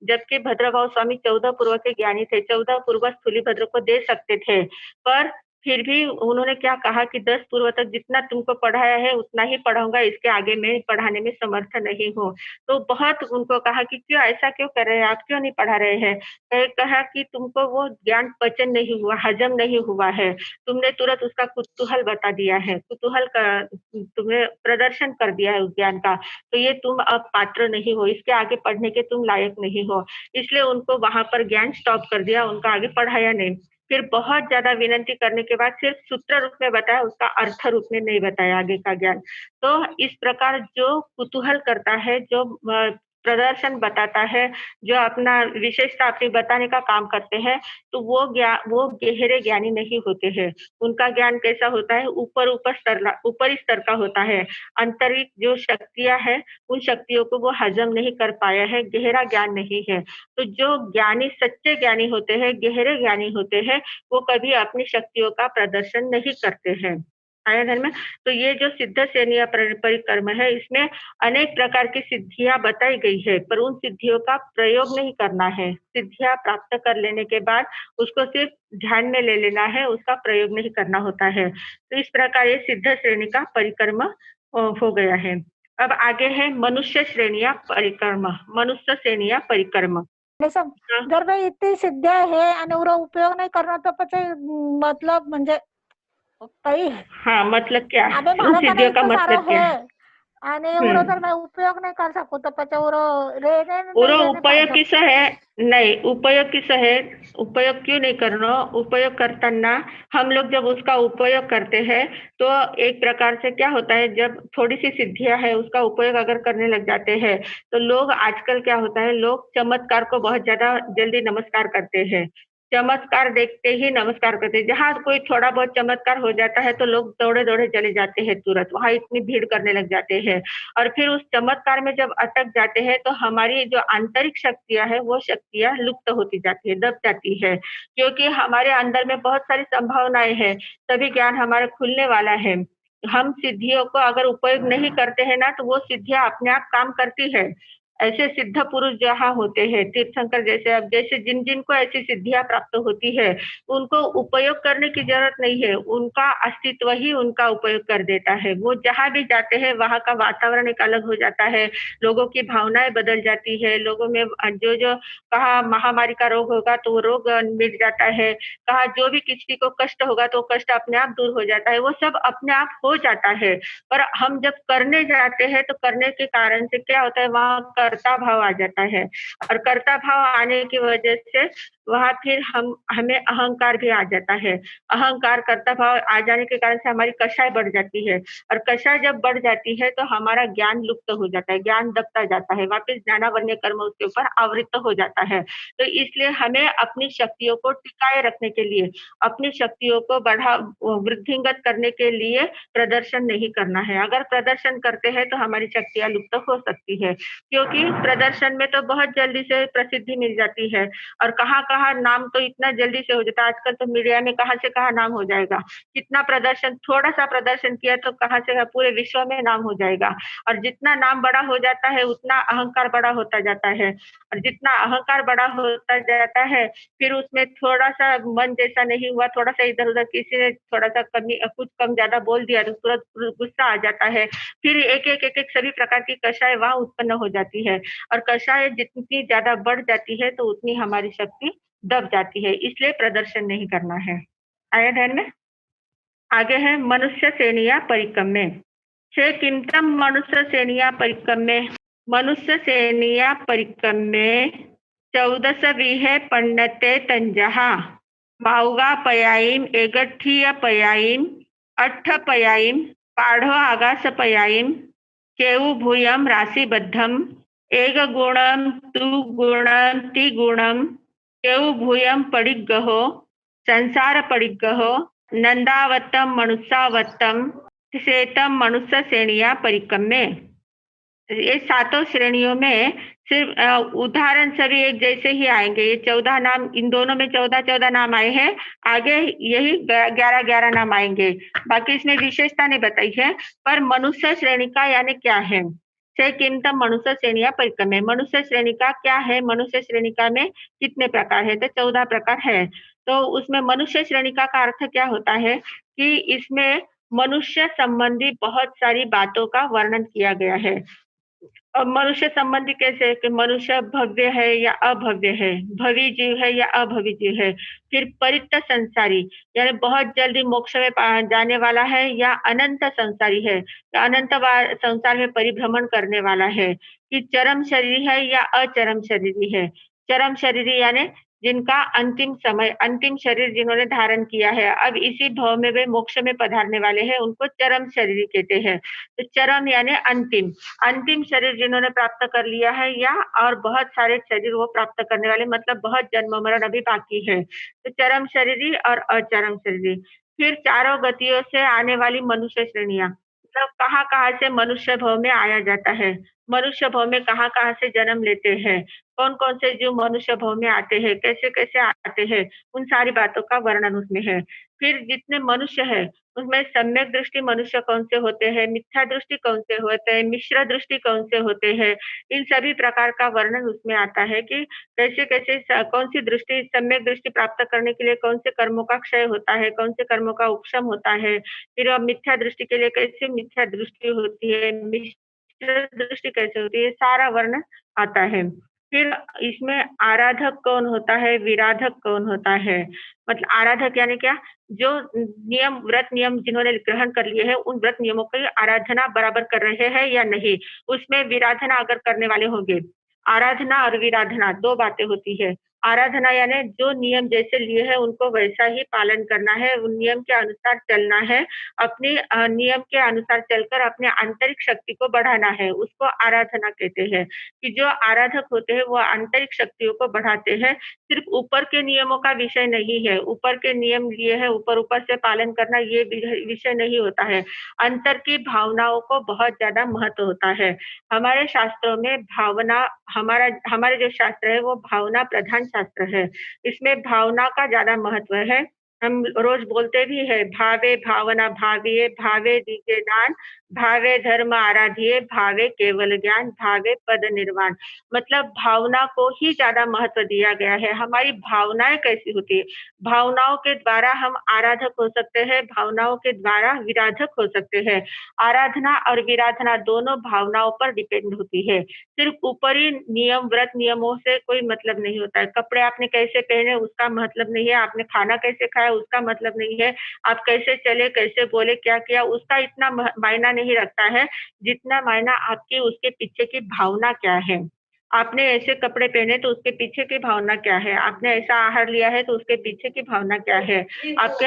जबकि भद्रभाऊ स्वामी 14 पूर्व के ज्ञानी थे, 14 पूर्व स्थूलीभद्र को दे सकते थे, पर फिर भी उन्होंने क्या कहा कि 10 पूर्व तक जितना तुमको पढ़ाया है उतना ही पढ़ाऊँगा, इसके आगे मैं पढ़ाने में समर्थ नहीं हूँ। तो बहुत उनको कहा कि क्यों ऐसा क्यों कर रहे हैं आप? क्यों नहीं पढ़ा रहे हैं? कहा कि तुमको वो ज्ञान पचन नहीं हुआ, हजम नहीं हुआ है। तुमने तुरंत उसका कुतूहल बता दिया है, कुतूहल का तुमने प्रदर्शन कर दिया है उस ज्ञान का, तो ये तुम अब पात्र नहीं हो, इसके आगे पढ़ने के तुम लायक नहीं हो। इसलिए उनको वहाँ पर ज्ञान स्टॉप कर दिया, उनका आगे पढ़ाया नहीं। फिर बहुत ज़्यादा विनती करने के बाद सिर्फ सूत्र रूप में बताया, उसका अर्थ रूप में नहीं बताया आगे का ज्ञान। तो इस प्रकार जो कुतूहल करता है, जो प्रदर्शन बताता है, जो अपना विशेषता अपनी बताने का काम करते हैं, तो वो गहरे ज्ञानी नहीं होते हैं। उनका ज्ञान कैसा होता है, ऊपरी स्तर का होता है। आंतरिक जो शक्तियाँ हैं, उन शक्तियों को वो हज़म नहीं कर पाया है, गहरा ज्ञान नहीं है। तो जो ज्ञानी सच्चे ज्ञानी होते हैं, गहरे ज्ञानी होते हैं, वो कभी अपनी शक्तियों का प्रदर्शन नहीं करते हैं। आया ध्यान में? तो ये जो सिद्ध सेनीय परिक्रम है, इसमें अनेक प्रकार की सिद्धियाँ बताई गई है, पर उन सिद्धियों का प्रयोग नहीं करना है। सिद्धियाँ प्राप्त कर लेने के बाद उसको सिर्फ ध्यान में ले लेना है, उसका प्रयोग नहीं करना होता है। तो इस प्रकार ये सिद्ध श्रेणी का परिक्रमा हो गया है। अब आगे है मनुष्य श्रेणियाँ परिक्रमा, मनुष्य श्रेणियाँ परिक्रमा. निसम हां. जर काही इतकी सिद्ध आहे आणि एवढा उपयोग नाही करणार तर પછી मतलब म्हणजे काही हाँ, मतलब क्या? अबे उन भारताला सिद्धियों का इतकं सारं मतलब क्या? है आणि एवढं जर मैं उपयोग नहीं कर सकूं तो પછી रहने पूरा नहीं रहने उपयोग फायदा. किसं है? नहीं, उपयोग किसं है? उपयोग क्यों नहीं करना? उपयोग करताना हम लोग जब उसका उपयोग करते हैं, तो एक प्रकार से क्या होता है, जब थोड़ी-सी सिद्धियाँ है, उसका उपयोग अगर करने लग जाते हैं, तो लोग आजकल क्या होता है, लोग चमत्कार को बहुत ज़्यादा जल्दी नमस्कार करते हैं। चमत्कार देखते ही नमस्कार करते हैं। जहाँ कोई थोड़ा बहुत चमत्कार हो जाता है, तो लोग दौड़े-दौड़े चले जाते हैं तुरंत, वहाँ इतनी भीड़ करने लग जाते हैं। और फिर उस चमत्कार में जब अटक जाते हैं तो हमारी जो आंतरिक शक्तियाँ हैं, वो शक्तियाँ लुप्त होती जाती है, दब जाती है। क्योंकि हमारे अंदर में बहुत सारी संभावनाएँ हैं, तभी ज्ञान हमारा खुलने वाला है। हम सिद्धियों को अगर उपयोग नहीं करते हैं ना, तो वो सिद्धियाँ अपने आप काम करती है। ऐसे सिद्ध पुरुष जहाँ होते हैं, तीर्थंकर जैसे अब जैसे जिन-जिनको ऐसी सिद्धियाँ प्राप्त होती है, उनको उपयोग करने की ज़रूरत नहीं है, उनका अस्तित्व ही उनका उपयोग कर देता है। वो जहाँ भी जाते हैं, वहाँ का वातावरण एक अलग हो जाता है, लोगों की भावनाएँ बदल जाती है, लोगों में जो-जो कहाँ महामारी का रोग होगा, तो वो रोग मिट जाता है, कहाँ जो भी किसी को कष्ट होगा, तो कष्ट अपने आप दूर हो जाता है, वो सब अपने आप हो जाता है। पर हम जब करने जाते हैं, तो करने के कारण से क्या होता है, वहाँ कर्ता भाव आ जाता है और कर्ता भाव आने की वजह से वहाँ फिर हमें अहंकार भी आ जाता है। अहंकार, कर्ता भाव आ जाने के कारण से हमारी कषाय बढ़ जाती है और कषाय जब बढ़ जाती है, तो हमारा ज्ञान लुप्त हो जाता है, ज्ञान दबता जाता है, वापस ज्ञानावन्य कर्म उसके ऊपर आवृत्त हो जाता है। तो इसलिए हमें अपनी शक्तियों को टिकाए रखने के लिए, अपनी शक्तियों को वृद्धिंगत करने के लिए प्रदर्शन नहीं करना है। अगर प्रदर्शन करते हैं, तो हमारी शक्तियाँ लुप्त हो सकती है, क्योंकि प्रदर्शन में तो बहुत जल्दी से प्रसिद्धि मिल जाती है और कहाँ-कहाँ कहाँ नाम तो इतना जल्दी से हो जाता है। आजकल तो मीडिया में कहाँ से कहाँ नाम हो जाएगा। कितना प्रदर्शन, थोड़ा सा प्रदर्शन किया तो कहाँ से पूरे विश्व में नाम हो जाएगा। और जितना नाम बड़ा हो जाता है उतना अहंकार बड़ा होता जाता है, और जितना अहंकार बड़ा होता जाता है फिर उसमें थोड़ा सा मन जैसा नहीं हुआ, थोड़ा सा इधर उधर किसी ने थोड़ा सा कमी कुछ कम ज्यादा बोल दिया तो तुरंत गुस्सा आ जाता है। फिर एक सभी प्रकार की कषाय वहां उत्पन्न हो जाती है, और कषाय जितनी ज्यादा बढ़ जाती है तो उतनी हमारी शक्ति दब जाती है। इसलिए प्रदर्शन नहीं करना है। आया ध्यान में? आगे है मनुष्य श्रेणिया परिक्रम्य। छे किमतम मनुष्य श्रेणिया परिक्रम्य। मनुष्य श्रेणिया परिक्रम्य 14 पण्णते तंजहा। माउगा पयायीम एगठीय पयायीम अट्ठ पयायीम पाढ़ो आगास पयायीम केउ भूयम राशिबद्धम एक गुणम तु गुणम ति गुणम केउ भूयम पडिग्गहो संसार पडिग्गहो नंदावत्तम मनुष्यावत्तम श्वेतम मनुष्य श्रेणिया परिक्रम्य। ये सातों श्रेणियों में सिर्फ उदाहरण सभी एक जैसे ही आएंगे। ये 14 नाम, इन दोनों में 14 नाम आए हैं, आगे यही 11 नाम आएंगे। बाकी इसमें विशेषता नहीं बताई है। पर मनुष्य श्रेणी का यानी क्या है? से किमतम मनुष्य श्रेणिया परिक्रम्य। मनुष्य श्रेणी का क्या है? मनुष्य श्रेणी का में कितने प्रकार है? तो 14 प्रकार है। तो उसमें मनुष्य श्रेणी का अर्थ क्या होता है कि इसमें मनुष्य संबंधी बहुत सारी बातों का वर्णन किया गया है। और मनुष्य संबंधी कैसे है कि मनुष्य भव्य है या अभव्य है, भवी जीव है या अभवी जीव है। फिर परित्त संसारी यानी बहुत जल्दी मोक्ष में जाने वाला है, या अनंत संसारी है, या अनंत संसार में परिभ्रमण करने वाला है। कि चरम शरीरी है या अचरम शरीरी है। चरम शरीरी यानी जिनका अंतिम समय, अंतिम शरीर जिन्होंने धारण किया है, अब इसी भव में वे मोक्ष में पधारने वाले हैं, उनको चरम शरीरी कहते हैं। तो चरम यानी अंतिम, अंतिम शरीर जिन्होंने प्राप्त कर लिया है, या और बहुत सारे शरीर वो प्राप्त करने वाले, मतलब बहुत जन्म मरण अभी बाकी है। तो चरम शरीरी और अचरम शरीरी। फिर चारों गतियों से आने वाली मनुष्य श्रेणियां, मतलब कहाँ कहाँ से मनुष्य भव में आया जाता है, मनुष्य भव में कहाँ कहाँ से जन्म लेते हैं, कौन कौन से जीव मनुष्य भव में आते हैं, कैसे कैसे आते हैं, उन सारी बातों का वर्णन उसमें है। फिर जितने मनुष्य है उसमें सम्यक दृष्टि मनुष्य कौन से होते हैं, मिथ्या दृष्टि कौन से होते हैं, मिश्र दृष्टि कौन से होते हैं, इन सभी प्रकार का वर्णन उसमें आता है कि कैसे कैसे कौन सी दृष्टि, सम्यक दृष्टि प्राप्त करने के लिए कौन से कर्मों का क्षय होता है, कौन से कर्मों का उपशम होता है। फिर मिथ्या दृष्टि के लिए कैसे मिथ्या दृष्टि होती है, मिश्र दृष्टि कैसे होती है, सारा वर्णन आता है। फिर इसमें आराधक कौन होता है, विराधक कौन होता है। मतलब आराधक यानी क्या? जो नियम, व्रत नियम जिन्होंने ग्रहण कर लिए हैं, उन व्रत नियमों की आराधना बराबर कर रहे हैं या नहीं, उसमें विराधना अगर करने वाले होंगे। आराधना और विराधना दो बातें होती है। आराधना यानी जो नियम जैसे लिए हैं उनको वैसा ही पालन करना है, उन नियम के अनुसार चलना है, अपने नियम के अनुसार चलकर अपने आंतरिक शक्ति को बढ़ाना है, उसको आराधना कहते हैं। कि जो आराधक होते हैं वो आंतरिक शक्तियों को बढ़ाते हैं, सिर्फ ऊपर के नियमों का विषय नहीं है। ऊपर के नियम लिए है, ऊपर ऊपर से पालन करना, ये विषय नहीं होता है। अंतर की भावनाओं को बहुत ज्यादा महत्व होता है। हमारे शास्त्रों में भावना, हमारे जो शास्त्र है वो भावना प्रधान शास्त्र है। इसमें भावना का ज्यादा महत्व है। हम रोज बोलते भी है, भावे भावना भाविये, भावे दीजिए दान, भावे धर्म आराधिये, भावे केवल ज्ञान, भावे पद निर्वाण। मतलब भावना को ही ज्यादा महत्व दिया गया है। हमारी भावनाएं कैसी होती है, भावनाओं के द्वारा हम आराधक हो सकते हैं, भावनाओं के द्वारा विराधक हो सकते हैं। आराधना और विराधना दोनों भावनाओं पर डिपेंड होती है। सिर्फ ऊपरी नियम, व्रत नियमों से कोई मतलब नहीं होता है। कपड़े आपने कैसे पहने उसका मतलब नहीं है, आपने खाना कैसे खाया उसका मतलब नहीं है, आप कैसे चले, कैसे बोले, क्या किया, उसका इतना मायना नहीं रखता है जितना मायना आपकी उसके पीछे की भावना क्या है। आपने ऐसे कपड़े पहने तो उसके पीछे की भावना क्या है, आपने ऐसा आहार लिया है तो उसके पीछे की भावना क्या है। आपके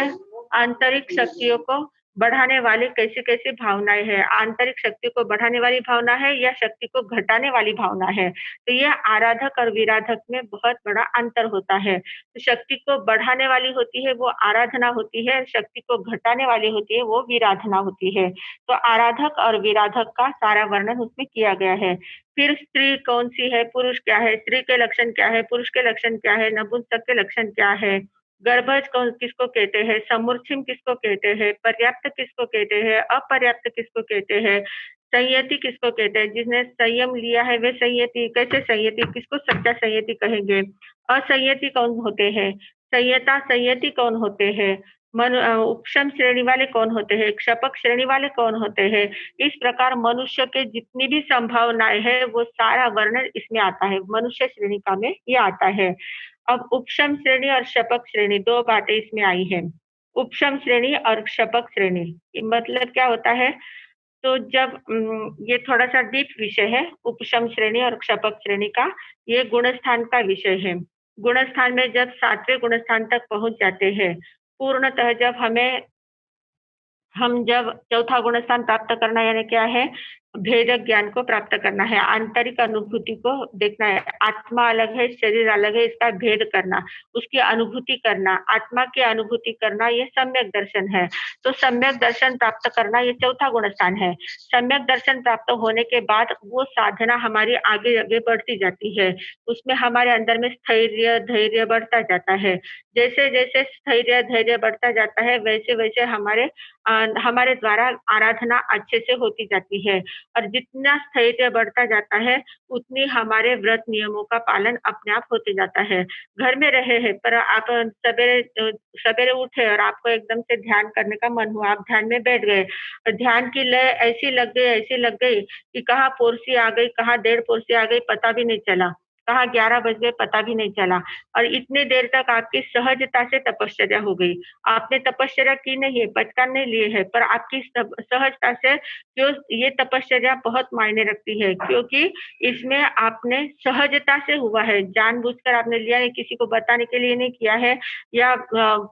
आंतरिक शक्तियों को बढ़ाने वाली कैसी-कैसी भावनाएँ हैं, आंतरिक शक्ति को बढ़ाने वाली भावना है या शक्ति को घटाने वाली भावना है। तो ये आराधक और विराधक में बहुत बड़ा अंतर होता है। तो शक्ति को बढ़ाने वाली होती है वो आराधना होती है, शक्ति को घटाने वाली होती है वो विराधना होती है। तो आराधक और विराधक का सारा वर्णन उसमें किया गया है। फिर स्त्री कौन-सी है, पुरुष क्या है, स्त्री के लक्षण क्या है, पुरुष के लक्षण क्या है, नपुंसक के लक्षण क्या है, गर्भज कौन किसको कहते हैं, समुच्चय किसको कहते हैं, पर्याप्त किसको कहते हैं, अपर्याप्त किसको कहते हैं, संयति किसको कहते हैं, जिसने संयम लिया है वे संयति, कैसे संयति, किसको सच्चा संयति कहेंगे, असंयति कौन होते हैं, संयता संयति कौन होते हैं, उपशम श्रेणी वाले कौन होते हैं, क्षपक श्रेणी वाले कौन होते हैं। इस प्रकार मनुष्य के जितनी भी संभावनाएं है वो सारा वर्णन इसमें आता है, मनुष्य श्रेणिका में ये आता है। अब उपशम श्रेणी और शपक श्रेणी 2 बातें इसमें आई हैं। उपशम श्रेणी और शपक श्रेणी, मतलब क्या होता है? तो जब ये थोड़ा-सा डीप विषय है, उपशम श्रेणी और शपक श्रेणी का, ये गुणस्थान का विषय है। गुणस्थान में जब 7वें गुणस्थान तक पहुँच जाते हैं, पूर्णतः हम जब चौथा गुणस्थान प्राप्त करना यानी क्या है? भेदक ज्ञान को प्राप्त करना है, आंतरिक अनुभूति को देखना है। आत्मा अलग है, शरीर अलग है, इसका भेद करना, उसकी अनुभूति करना, आत्मा की अनुभूति करना, ये सम्यक दर्शन है। तो सम्यक दर्शन प्राप्त करना ये चौथा गुणस्थान है। सम्यक दर्शन प्राप्त होने के बाद वो साधना हमारी आगे-आगे बढ़ती जाती है। उसमें हमारे अंदर में स्थैर्य, धैर्य बढ़ता जाता है। जैसे-जैसे स्थैर्य, धैर्य बढ़ता जाता है, वैसे-वैसे हमारे द्वारा आराधना अच्छे से होती जाती है और जितना स्थैर्य बढ़ता जाता है, उतनी हमारे व्रत नियमों का पालन अपने आप होते जाता है। घर में रहे हैं पर आप सवेरे उठे और आपको एकदम से ध्यान करने का मन हुआ, आप ध्यान में बैठ गए। और ध्यान की लय ऐसी लग गई कि कहाँ पोरसी आ गई, कहाँ डेढ़ पोरसी आ गई, पता भी नहीं चला। कहाँ 11 बज गए, पता भी नहीं चला और इतनी देर तक आपकी सहजता से तपश्चर्या हो गई। आपने तपश्चर्या की नहीं है, बचकान नहीं लिए है, पर आपकी सहजता से जो ये तपश्चर्या बहुत मायने रखती है क्योंकि इसमें आपने सहजता से हुआ है, जानबूझकर आपने लिया है, किसी को बताने के लिए नहीं किया है या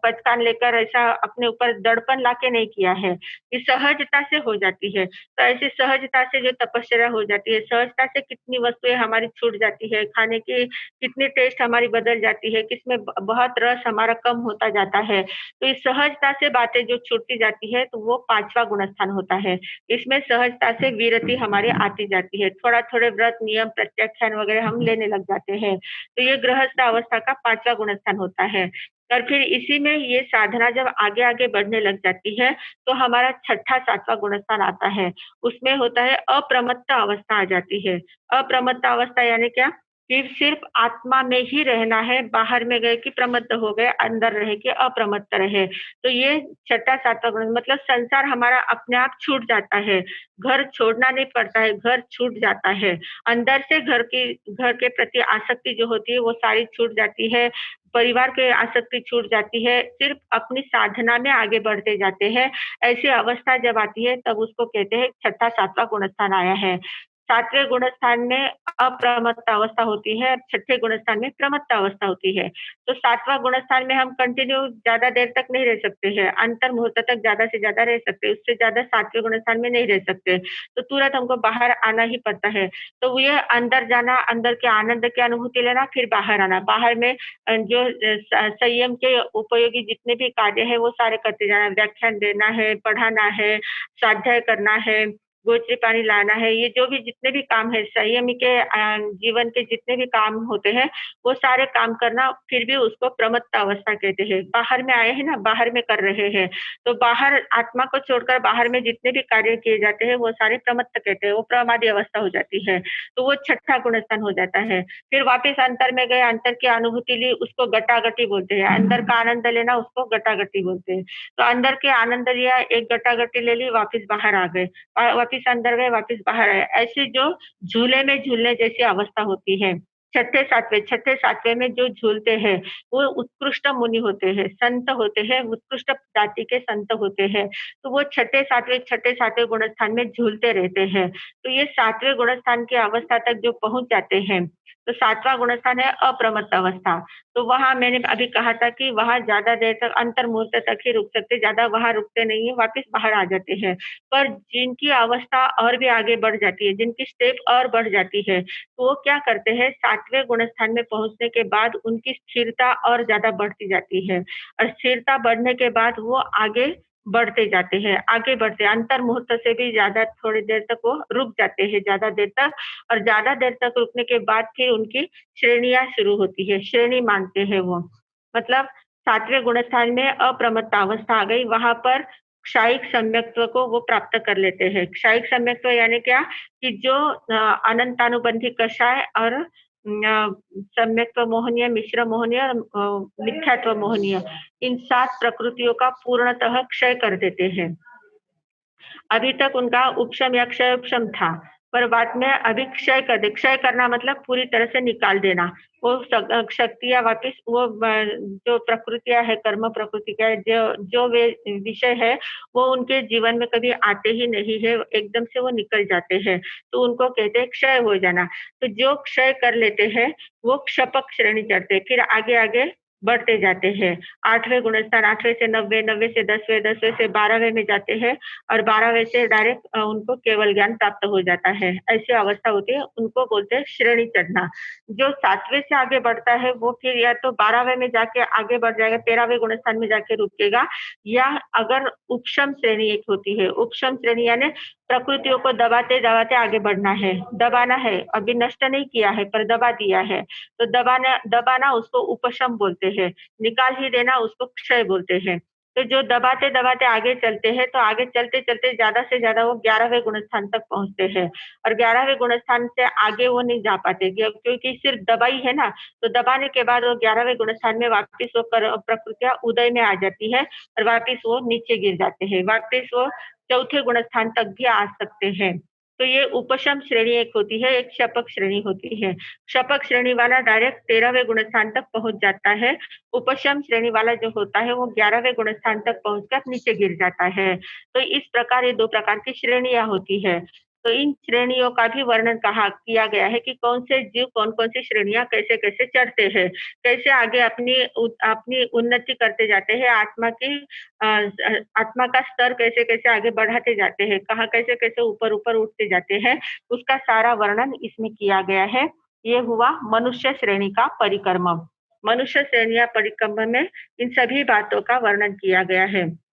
बचकान लेकर ऐसा अपने ऊपर दड़पन लाके नहीं किया है। ये सहजता से हो जाती है, तो ऐसी सहजता से जो तपश्चर्या हो जाती है, सहजता से कितनी वस्तुएँ हमारी छूट जाती है, खाने की कितनी टेस्ट हमारी बदल जाती है, किसमें बहुत रस हमारा कम होता जाता है। तो इस सहजता से बातें जो छूटती जाती है, तो वो 5वां गुणस्थान होता है। इसमें सहजता से विरति हमारी आती जाती है। थोड़ा-थोड़े व्रत, नियम, प्रत्याख्यान वगैरह हम लेने लग जाते हैं। तो ये गृहस्थ अवस्था का 5वां गुणस्थान होता है। और फिर इसी में ये साधना जब आगे-आगे बढ़ने लग जाती है, तो हमारा छठा, 7वां गुणस्थान आता है। उसमें होता है अप्रमत्त अवस्था आ जाती है। अप्रमत्त अवस्था यानी क्या? कि सिर्फ आत्मा में ही रहना है, बाहर में गए कि प्रमत्त हो गए, अंदर रहे कि अप्रमत्त रहे। तो ये छठा, 7वां गुण मतलब संसार हमारा अपने आप छूट जाता है। घर छोड़ना नहीं पड़ता है, घर छूट जाता है। अंदर से घर के प्रति आसक्ति जो होती है, वो सारी छूट जाती है। परिवार की आसक्ति छूट जाती है, सिर्फ अपनी साधना में आगे बढ़ते जाते हैं। ऐसी अवस्था जब आती है, तब उसको कहते हैं छठा, 7वां गुणस्थान आया है। 7वें गुणस्थान में अप्रमत्त अवस्था होती है, छठे गुणस्थान में प्रमत्त अवस्था होती है। तो 7वां गुणस्थान में हम कंटिन्यू ज़्यादा देर तक नहीं रह सकते हैं, अंतर मुहूर्त तक ज़्यादा से ज़्यादा रह सकते हैं, उससे ज़्यादा 7वें गुणस्थान में नहीं रह सकते। तो तुरंत हमको बाहर आना ही पड़ता है। तो ये अंदर जाना, अंदर के आनंद की अनुभूति लेना, फिर बाहर आना। बाहर में जो संयम के उपयोगी जितने भी कार्य हैं, वो सारे करते जाना, व्याख्यान देना है, पढ़ाना है, स्वाध्याय करना है, गोचरी पानी लाना है, ये जो भी जितने भी काम है संयमी के जीवन के जितने भी काम होते हैं, वो सारे काम करना फिर भी उसको प्रमत्त अवस्था कहते हैं। बाहर में आए हैं ना, बाहर में कर रहे हैं, तो बाहर आत्मा को छोड़कर बाहर में जितने भी कार्य किए जाते हैं, वो सारे प्रमत्त कहते हैं, वो प्रमादी अवस्था हो जाती है। तो वो छठा गुणस्थान हो जाता है। फिर वापस अंतर में गए, अंतर की अनुभूति ली, उसको गटागटी बोलते हैं। अंदर का आनंद लेना, उसको गटागटी बोलते हैं। तो अंदर के आनंद लिया, एक गटागटी ले ली, वापस बाहर आ गए। वापिस अंदर गए, वापिस बाहर आए। ऐसी जो झूले में झूलने जैसी अवस्था होती है। छठे सातवें में जो झूलते हैं, वो उत्कृष्ट मुनि होते हैं, संत होते हैं, उत्कृष्ट जाति के संत होते हैं। तो वो छठे सातवें गुणस्थान में झूलते रहते हैं। तो ये 7वें गुणस्थान की अवस्था तक जो पहुँच जाते हैं, तो 7वां गुणस्थान है अप्रमत्त अवस्था। तो वहाँ मैंने अभी कहा था कि वहाँ ज़्यादा देर तक अंतर्मुहूर्त तक ही रुक सकते, ज़्यादा वहाँ रुकते नहीं हैं, वापस बाहर आ जाते हैं। पर जिनकी अवस्था और भी आगे बढ़ जाती है, जिनकी स्टेप और बढ़ जाती है, तो वो क्या करते हैं 7वें गुणस्थान में पहुँचने के बाद उनकी स्थिरता और ज़्यादा बढ़ती जाती है और स्थिरता बढ़ने के बाद वो आगे बढ़ते जाते हैं, आगे बढ़ते अंतर्मुहूर्त से भी ज़्यादा थोड़ी देर तक वो रुक जाते हैं, ज़्यादा देर तक और ज़्यादा देर तक रुकने के बाद फिर उनकी श्रेणियाँ शुरू होती है, श्रेणी मानते हैं वो। मतलब 7वें गुणस्थान में अप्रमत्तावस्था आ गई, वहाँ पर क्षायिक सम्यक्त्व को वो प्राप्त कर लेते हैं। क्षायिक सम्यक्त्व यानी क्या? कि जो अनंतानुबंधी कषाय और सम्यक्त्व मोहनीय, मिश्र मोहनीय और मिथ्यात्व मोहनीय, इन 7 प्रकृतियों का पूर्णतः क्षय कर देते हैं। अभी तक उनका उपशम या क्षय उपशम था, पर बाद में अभी क्षय कर दे। क्षय करना मतलब पूरी तरह से निकाल देना। वो शक्तियाँ वापिस वो जो प्रकृतियाँ है, कर्म प्रकृति का जो जो वे विषय है, वो उनके जीवन में कभी आते ही नहीं है, एकदम से वो निकल जाते हैं। तो उनको कहते हैं क्षय हो जाना। तो जो क्षय कर लेते हैं, वो क्षपक श्रेणी चढ़ते हैं, फिर आगे-आगे बढ़ते जाते हैं। 8वें गुणस्थान 8वें से 90, 90 से 10वें, 10वें से 12वें में जाते हैं और 12वें से डायरेक्ट उनको केवल ज्ञान प्राप्त हो जाता है। ऐसी अवस्था होती है, उनको बोलते हैं श्रेणी चढ़ना। जो 7वें से आगे बढ़ता है, वो फिर या तो 12वें में जाके आगे बढ़ जाएगा, 13वें गुणस्थान में जाके रुकेगा या अगर उपशम श्रेणी एक होती है, उपशम श्रेणी यानी प्रकृतियों को दबाते-दबाते आगे बढ़ना है, दबाना है, अभी नष्ट नहीं किया है पर दबा दिया है। तो दबाना दबाना उसको उपशम बोलते हैं, निकाल ही देना उसको क्षय बोलते हैं। तो जो दबाते-दबाते आगे चलते हैं, तो आगे चलते-चलते ज़्यादा से ज़्यादा वो 11वें गुणस्थान तक पहुँचते हैं और 11वें गुणस्थान से आगे वो नहीं जा पाते क्योंकि सिर्फ दबाई है ना, तो दबाने के बाद वो 11वें गुणस्थान में वापिस वो प्रकृतियाँ उदय में आ जाती है और वापिस वो नीचे गिर जाते हैं, वापिस वो चौथे गुणस्थान तक भी आ सकते हैं। तो ये उपशम श्रेणी एक होती है, एक शपक श्रेणी होती है। शपक श्रेणी वाला डायरेक्ट 13वें गुणस्थान तक पहुँच जाता है। उपशम श्रेणी वाला जो होता है वो 11वें गुणस्थान तक पहुँचकर नीचे गिर जाता है। तो इस प्रकार ये 2 प्रकार की श्रेणियाँ होती है। तो इन श्रेणियों का भी वर्णन कहा किया गया है कि कौन से जीव कौन-कौन सी श्रेणियाँ कैसे-कैसे चढ़ते हैं, कैसे आगे अपनी उन्नति करते जाते हैं, आत्मा का स्तर कैसे-कैसे आगे बढ़ाते जाते हैं, कहाँ कैसे-कैसे ऊपर-ऊपर उठते जाते हैं, उसका सारा वर्णन इसमें किया गया है। ये हुआ मनुष्य श्रेणी का परिक्रम। मनुष्य श्रेणियाँ परिक्रम में इन सभी बातों का वर्णन किया गया है।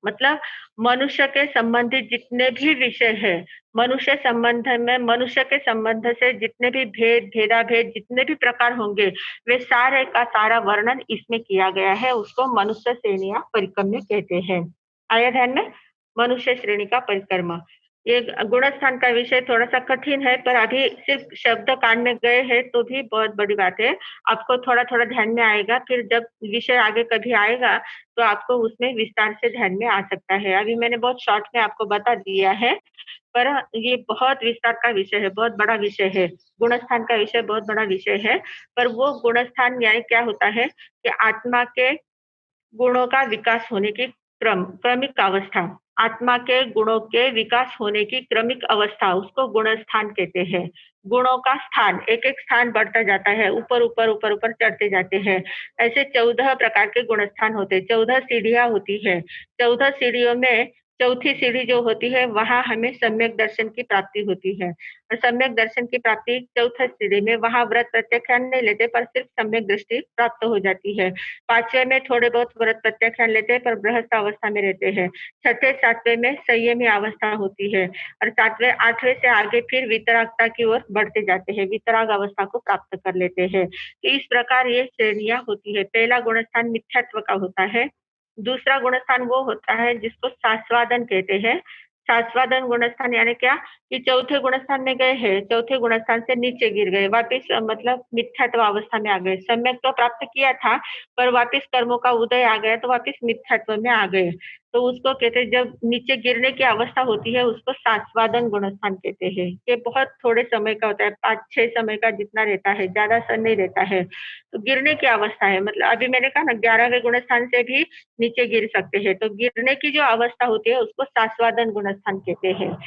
मतलब मनुष्य के संबंधित जितने भी विषय हैं, मनुष्य के संबंध से जितने भी भेदाभेद जितने भी प्रकार होंगे, वे सारे का सारा वर्णन इसमें किया गया है, उसको मनुष्य श्रेणियाँ परिक्रम्य कहते हैं। आया ध्यान में? मनुष्य श्रेणी का परिक्रमा। ये गुणस्थान का विषय थोड़ा-सा कठिन है, पर अभी सिर्फ शब्द कान में गए हैं, तो भी बहुत बड़ी बात है। आपको थोड़ा-थोड़ा ध्यान में आएगा, फिर जब विषय आगे कभी आएगा, तो आपको उसमें विस्तार से ध्यान में आ सकता है। अभी मैंने बहुत शॉर्ट में आपको बता दिया है, पर ये बहुत विस्तार का विषय है, बहुत बड़ा विषय है। गुणस्थान का विषय बहुत बड़ा विषय है, पर वो गुणस्थान यानी क्या होता है कि आत्मा के गुणों का विकास होने की क्रमिक अवस्था। आत्मा के गुणों के विकास होने की क्रमिक अवस्था, उसको गुणस्थान कहते हैं। गुणों का स्थान, एक-एक स्थान बढ़ता जाता है, ऊपर-ऊपर, ऊपर-ऊपर चढ़ते जाते हैं। ऐसे 14 प्रकार के गुणस्थान होते हैं, 14 सीढ़ियाँ होती है। 14 सीढ़ियों में चौथी सीढ़ी जो होती है, वहाँ हमें सम्यक दर्शन की प्राप्ति होती है। और सम्यक दर्शन की प्राप्ति चौथा सीढ़ी में, वहाँ व्रत प्रत्याख्यान नहीं लेते, पर सिर्फ सम्यक दृष्टि प्राप्त हो जाती है। 5वें में थोड़े बहुत व्रत प्रत्याख्यान लेते हैं, पर गृहस्थ अवस्था में रहते हैं। 6ठे 7वें में संयमी अवस्था होती है और 7वें 8वें से आगे फिर वितरागता की ओर बढ़ते जाते हैं, वितराग अवस्था को प्राप्त कर लेते हैं। तो इस प्रकार ये श्रेणियाँ होती है। पहला गुणस्थान मिथ्यात्व का होता है, दूसरा गुणस्थान वो होता है जिसको सास्वादन कहते हैं। सास्वादन गुणस्थान यानी क्या? कि चौथे गुणस्थान में गए हैं, चौथे गुणस्थान से नीचे गिर गए, वापिस मतलब मिथ्यात्व अवस्था में आ गए। सम्यक तो प्राप्त किया था, पर वापिस कर्मों का उदय आ गया, तो वापिस मिथ्यात्व में आ गए। तो उसको कहते हैं जब नीचे गिरने की अवस्था होती है, उसको सास्वादन गुणस्थान कहते हैं। ये बहुत थोड़े समय का होता है, 5-6 समय का जितना रहता है, ज़्यादा समय नहीं रहता है। तो गिरने की अवस्था है, मतलब अभी मैंने कहा ना 11वें गुणस्थान से भी नीचे गिर सकते हैं, तो गिरने की जो अवस्था होती है उसको सास्वादन गुणस्थान कहते हैं।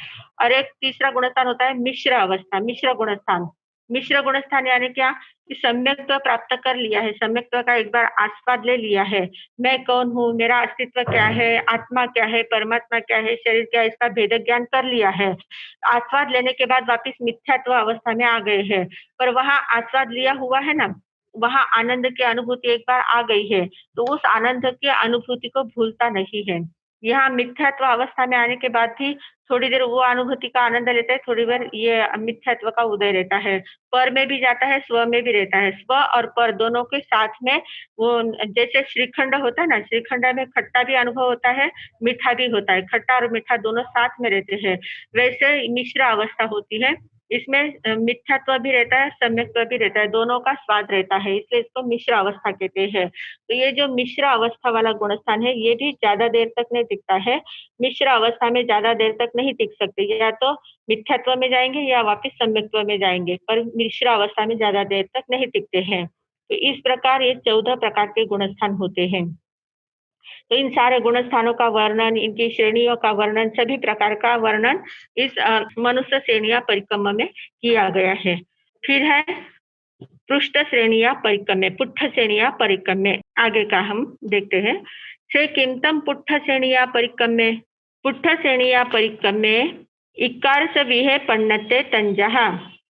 और एक तीसरा गुणस्थान होता है मिश्र अवस्था, मिश्र गुणस्थान। मिश्र गुण स्थान यानी क्या कि सम्यक्त्व प्राप्त कर लिया है, सम्यक्त्व का एक बार आस्वाद ले लिया है। मैं कौन हूँ, मेरा अस्तित्व क्या है, आत्मा क्या है, परमात्मा क्या है, शरीर क्या है, इसका भेद ज्ञान कर लिया है। आस्वाद लेने के बाद वापिस मिथ्यात्व अवस्था में आ गए हैं, पर वहाँ आस्वाद लिया हुआ है ना, वहाँ आनंद की अनुभूति एक बार आ गई है, तो उस आनंद की अनुभूति को भूलता नहीं है। यहाँ मिथ्यात्व अवस्था में आने के बाद भी थोड़ी देर वो अनुभूति का आनंद लेता है, थोड़ी देर ये मिथ्यात्व का उदय रहता है। पर में भी जाता है, स्व में भी रहता है। स्व और पर दोनों के साथ में वो जैसे श्रीखंड होता है ना, श्रीखंड में खट्टा भी अनुभव होता है, मीठा भी होता है। खट्टा और मीठा दोनों साथ में रहते हैं। वैसे मिश्र अवस्था होती है। इसमें मिथ्यात्व भी रहता है, सम्यक्त्व भी रहता है, दोनों का स्वाद रहता है, इसलिए इसको मिश्र अवस्था कहते हैं। तो ये जो मिश्र अवस्था वाला गुणस्थान है, ये भी ज़्यादा देर तक नहीं टिकता है। मिश्र अवस्था में ज़्यादा देर तक नहीं टिक सकते, या तो मिथ्यात्व में जाएँगे या वापिस सम्यक्त्व में जाएँगे, पर मिश्र अवस्था में ज़्यादा देर तक नहीं टिकते हैं। तो इस प्रकार ये 14 प्रकार के गुणस्थान होते हैं। तो इन सारे गुणस्थानों का वर्णन, इनकी श्रेणियों का वर्णन, सभी प्रकार का वर्णन इस मनुष्य श्रेणियाँ परिक्रम में किया गया है। फिर है पृष्ठ श्रेणियाँ परिक्रम्य, पुट्ठ श्रेणियाँ परिक्रम्य। आगे का हम देखते हैं। से किमतम पुट्ठ श्रेणियाँ परिक्रम्य, पुट्ठ श्रेणियाँ परिक्रम्य इकार से विहे पन्नते तंजहा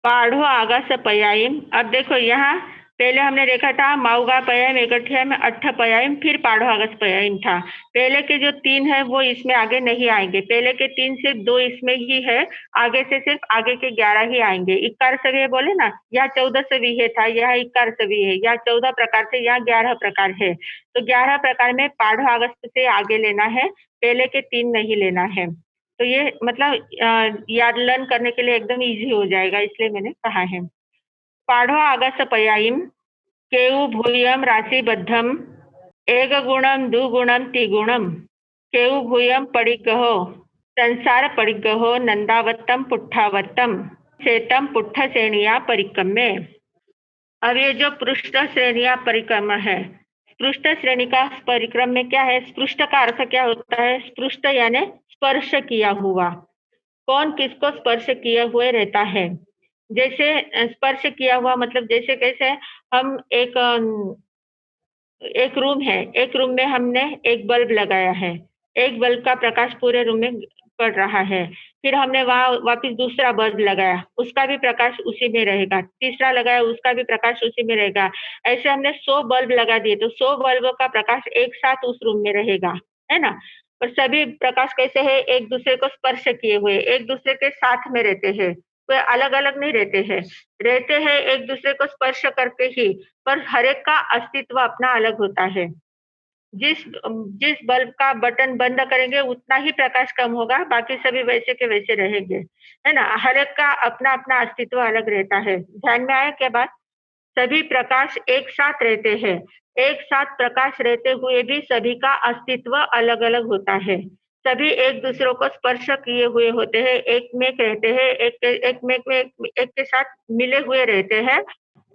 पाढ़ो आगास पयायम। अब देखो यहाँ पहले हमने देखा था माउगा पयायम एकठिया में अट्ठ पयायम, फिर पाढ़ो आगस पयायम था। पहले के जो 3 है वो इसमें आगे नहीं आएंगे, पहले के 3 सिर्फ 2 इसमें ही है, आगे से सिर्फ आगे के 11 ही आएंगे। इक्कार सविहे बोले ना, यहाँ 14 सविहे था, यहाँ इक्कार सविहे है, यहाँ 14 प्रकार से, यहाँ 11 प्रकार है। तो 11 प्रकार में पाढ़ो आगस से आगे लेना है, पहले के 3 नहीं लेना है। तो ये मतलब याद लर्न करने के लिए एकदम इजी हो जाएगा, इसलिए मैंने कहा है। पाढ़ो आगस पयायम केउ भूयम राशिबद्धम एक गुणम दुगुणम त्रिगुणम केउ भूयम पडिगहो संसार पडिगहो नंदावत्तम पुट्ठावत्तम सेतम पुट्ठ श्रेणिया परिक्रम्य। अब ये जो पृष्ठ श्रेणिया परिक्रम है, पृष्ठ श्रेणी का परिक्रम में क्या है, स्पृष्ट का अर्थ क्या होता है, स्पृष्ट यानी स्पर्श किया हुआ, कौन किसको स्पर्श किए हुए रहता है। जैसे स्पर्श किया हुआ मतलब जैसे कैसे हम एक रूम है, एक रूम में हमने एक बल्ब लगाया है, एक बल्ब का प्रकाश पूरे रूम में पड़ रहा है, फिर हमने वहाँ वापस दूसरा बल्ब लगाया, उसका भी प्रकाश उसी में रहेगा, तीसरा लगाया उसका भी प्रकाश उसी में रहेगा। ऐसे हमने 100 बल्ब लगा दिए तो 100 बल्बों का प्रकाश एक साथ उस रूम में रहेगा, है ना। और सभी प्रकाश कैसे है, एक दूसरे को स्पर्श किए हुए, एक दूसरे के साथ में रहते हैं, कोई अलग अलग नहीं रहते हैं, रहते हैं एक दूसरे को स्पर्श करके ही, पर हर एक का अस्तित्व अपना अलग होता है। जिस जिस बल्ब का बटन बंद करेंगे उतना ही प्रकाश कम होगा, बाकी सभी वैसे के वैसे रहेंगे, है ना। हर एक का अपना अपना अस्तित्व अलग रहता है। ध्यान में आया क्या बात? सभी प्रकाश एक साथ रहते हैं, एक साथ प्रकाश रहते हुए भी सभी का अस्तित्व अलग अलग होता है। सभी एक दूसरों को स्पर्श किए हुए होते हैं, एक में रहते हैं, एक में एक के साथ मिले हुए रहते हैं,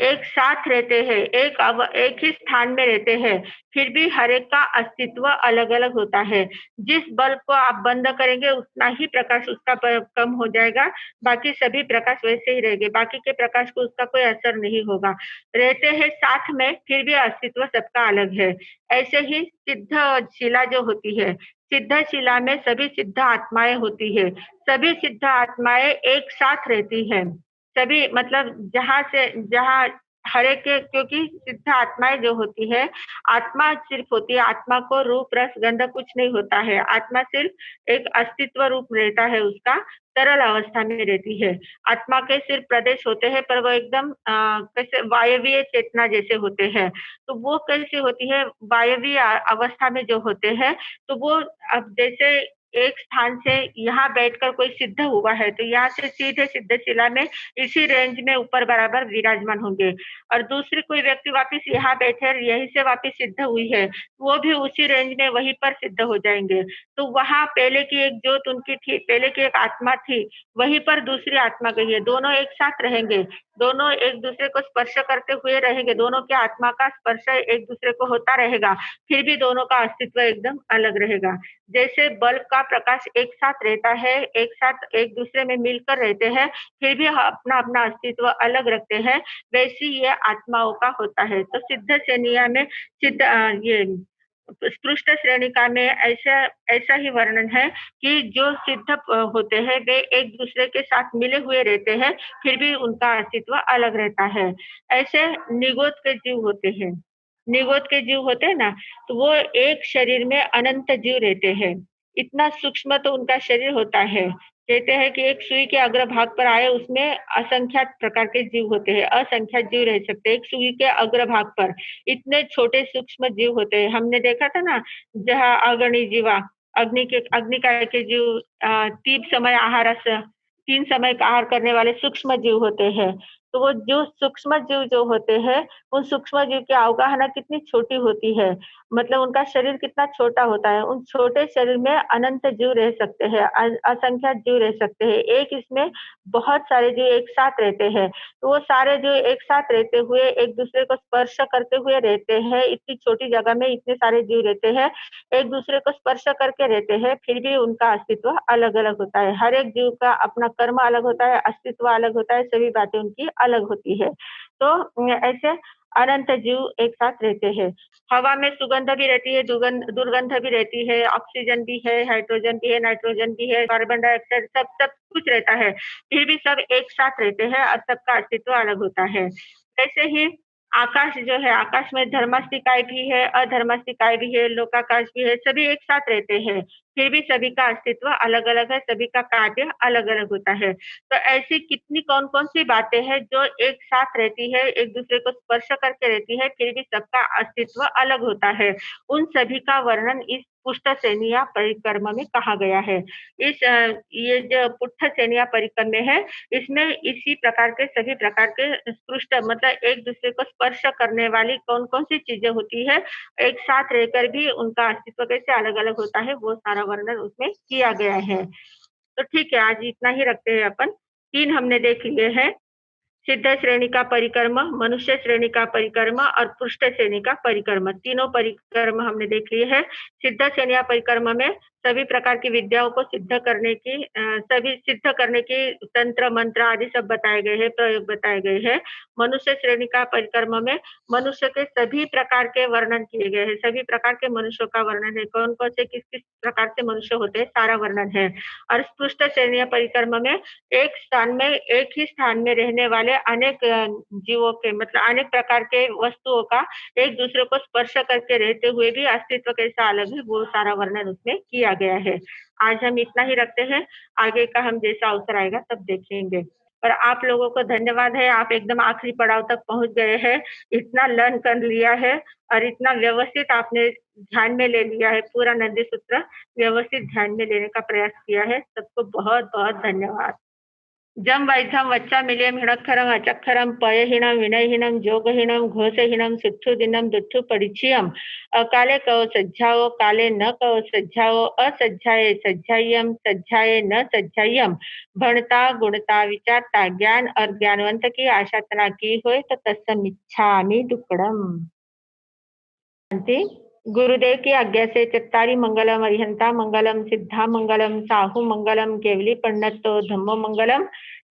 एक साथ रहते हैं, एक ही स्थान में रहते हैं, फिर भी हर एक का अस्तित्व अलग अलग होता है। जिस बल्ब को आप बंद करेंगे उतना ही प्रकाश उसका कम हो जाएगा, बाकी सभी प्रकाश वैसे ही रहेंगे, बाकी के प्रकाश को उसका कोई असर नहीं होगा। रहते हैं साथ में, फिर भी अस्तित्व सबका अलग है। ऐसे ही सिद्ध शिला जो होती है, सिद्ध शिला में सभी सिद्ध आत्माएं होती है, सभी सिद्ध आत्माएं एक साथ रहती है। सभी मतलब जहाँ हर एक के, क्योंकि सिद्ध आत्माएं जो होती है, आत्मा सिर्फ होती है, आत्मा को रूप रस गंध कुछ नहीं होता है, आत्मा सिर्फ एक अस्तित्व रूप रहता है, उसका तरल अवस्था में रहती है। आत्मा के सिर्फ प्रदेश होते हैं, पर वो एकदम कैसे वायवीय चेतना जैसे होते हैं। तो वो कैसी होती है, वायवीय अवस्था में जो होते हैं, तो वो अब जैसे एक स्थान से यहाँ बैठकर कोई सिद्ध हुआ है, तो यहाँ से सीधे सिद्ध शिला में इसी रेंज में ऊपर बराबर विराजमान होंगे, और दूसरी कोई व्यक्ति वापिस यहाँ बैठे यहीं से वापिस सिद्ध हुई है, वो भी उसी रेंज में वहीं पर सिद्ध हो जाएंगे। तो वहाँ पहले की एक ज्योत उनकी थी, पहले की एक आत्मा थी, वहीं पर दूसरी आत्मा गई है, दोनों एक साथ रहेंगे, दोनों एक दूसरे को स्पर्श करते हुए रहेंगे, दोनों की आत्मा का स्पर्श एक दूसरे को होता रहेगा, फिर भी दोनों का अस्तित्व एकदम अलग रहेगा। जैसे बल्ब का प्रकाश एक साथ रहता है, एक साथ एक दूसरे में मिलकर रहते हैं, फिर भी अपना-अपना अस्तित्व अलग रखते हैं, वैसी ये आत्माओं का होता है। तो सिद्ध श्रेणिया में ये स्पृष्ट श्रेणिका में ऐसा ऐसा ही वर्णन है कि जो सिद्ध होते हैं, वे एक दूसरे के साथ मिले हुए रहते हैं, फिर भी उनका अस्तित्व अलग रहता है। ऐसे निगोद के जीव होते हैं। निगोद के जीव होते हैं ना, तो वो एक शरीर में अनंत जीव रहते हैं। इतना सूक्ष्म तो उनका शरीर होता है। कहते हैं कि एक सुई के अग्रभाग पर आए उसमें असंख्यात प्रकार के जीव होते हैं, असंख्यात जीव रह सकते हैं एक सुई के अग्रभाग पर। इतने छोटे सूक्ष्म जीव होते हैं। हमने देखा था ना, जहाँ अग्नि जीवा, अग्निकाय के जीव 3 समय का आहार करने वाले सूक्ष्म जीव होते हैं। तो वो जो सूक्ष्म जीव जो होते हैं, उन सूक्ष्म जीव की अवगाहना कितनी छोटी होती है। मतलब उनका शरीर कितना छोटा होता है। उन छोटे शरीर में अनंत जीव रह सकते हैं, असंख्यात जीव रह सकते हैं। एक इसमें बहुत सारे जीव एक साथ रहते हैं। तो वो सारे जो एक साथ रहते हुए एक-दूसरे को स्पर्श करते हुए रहते हैं। इतनी छोटी जगह में इतने सारे जीव रहते हैं, एक-दूसरे को स्पर्श करके रहते हैं, फिर भी उनका अस्तित्व अलग-अलग होता है। हर एक जीव का अपना कर्म अलग होता है, अस्तित्व अलग होता है, सभी बातें उनकी अलग होती है। तो ऐसे अनंत जीव एक साथ रहते हैं। हवा में सुगंध भी रहती है, दुर्गंध भी रहती है, ऑक्सीजन भी है, हाइड्रोजन भी है, नाइट्रोजन भी है, कार्बन डाइऑक्साइड सब सब कुछ रहता है। फिर भी सब एक साथ रहते हैं और सबका अस्तित्व अलग होता है। वैसे ही आकाश जो है, आकाश में धर्मास्तिकाय भी है, अधर्मास्तिकाय भी है, लोकाकाश भी है, सभी एक साथ रहते हैं। फिर भी सभी का अस्तित्व अलग-अलग है, सभी का कार्य अलग-अलग होता है। तो ऐसी कितनी कौन-कौन सी बातें हैं जो एक साथ रहती है, एक-दूसरे को स्पर्श करके रहती है, फिर भी सबका अस्तित्व अलग होता है। उन सभी का वर्णन इस पुष्टसेनिया परिक्रमा में कहा गया है। ये जो पुष्टसेनिया परिक्रम में है, इसमें इसी प्रकार के सभी प्रकार के स्पृष्ट मतलब एक-दूसरे को स्पर्श करने वाली कौन-कौन सी चीज़ें होती है, एक साथ रहकर भी उनका अस्तित्व कैसे अलग-अलग होता है, वो सारा वर्णन उसमें किया गया है। तो ठीक है, आज इतना ही रखते हैं अपन। 3 हमने देख लिए हैं। सिद्ध श्रेणी का परिक्रम, मनुष्य श्रेणी का परिक्रम और पृष्ठ श्रेणी का परिक्रम, तीनों परिक्रम हमने देख लिए हैं। सिद्ध श्रेणिया परिक्रम में सभी प्रकार की विद्याओं को सभी सिद्ध करने की तंत्र मंत्र आदि सब बताए गए हैं, प्रयोग बताए गए हैं। मनुष्य श्रेणी का परिक्रम में मनुष्य के सभी प्रकार के वर्णन किए गए हैं, सभी प्रकार के मनुष्यों का वर्णन है, कौन-कौन से किस-किस प्रकार से मनुष्य होते हैं, सारा वर्णन है। और पृष्ठ श्रेणिया परिक्रम में एक ही स्थान में रहने वाले अनेक जीवों के मतलब अनेक प्रकार के वस्तुओं का एक-दूसरे को स्पर्श करके रहते हुए भी अस्तित्व कैसा अलग है, वो सारा वर्णन उसमें किया गया है। आज हम इतना ही रखते हैं, आगे का हम जैसा अवसर आएगा तब देखेंगे। और आप लोगों को धन्यवाद है, आप एकदम आखिरी पड़ाव तक पहुँच गए हैं, इतना लर्न कर लिया है और इतना व्यवस्थित आपने ध्यान में ले लिया है, पूरा नंदी सूत्र व्यवस्थित ध्यान में लेने का प्रयास किया है। सबको बहुत-बहुत धन्यवाद। जं वैद्धं वच्चामिलें हिणक्खरं अचक्खरं पयहीनं विनयहीनं जोगहीनं घोषहीनं सुट्ठुदिनं दुट्ठुपरिचयम् अकाले कहो सज्जाओ काले न कहो सज्जाओ असज्जाए सज्जाय्यम सज्जाए न सज्जाय्यम भणता गुणता विचारता ज्ञान और ज्ञानवंत की आशा तना की होय तो तत्समिच्छामि दुक्कडम। शांति। गुरुदेव की आज्ञा से चत्तारी मंगलम अरिहंता मंगलम सिद्धा मंगलम साहू मंगलम केवली पंडितो धम्मो मंगलम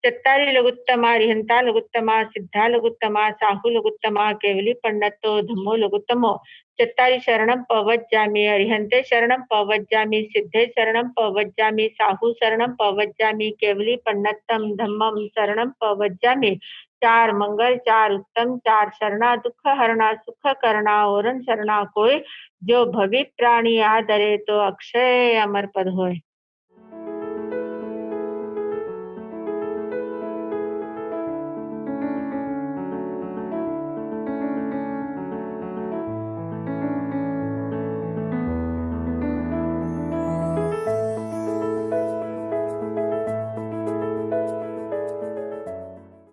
चत्तारी लघुत्तमा अरिहंता लघुत्तमा सिद्धा लघुत्तमा साहू लघुत्तमा केवली पंडितो धम्मो लघुत्तमो चत्तारी शरणं पवज्जामि अरिहंते शरणं पवज्जामि सिद्धे शरणं पवज्जामि साहू शरणं पवज्जामि केवली पंडितम धम्मम शरणं पवज्जामि। 4 मंगल 4 उत्तम 4 शरणा दुख हरणा सुख करना ओरण शरणा कोय जो भवि प्राणी आदरे तो अक्षय अमर पद होय।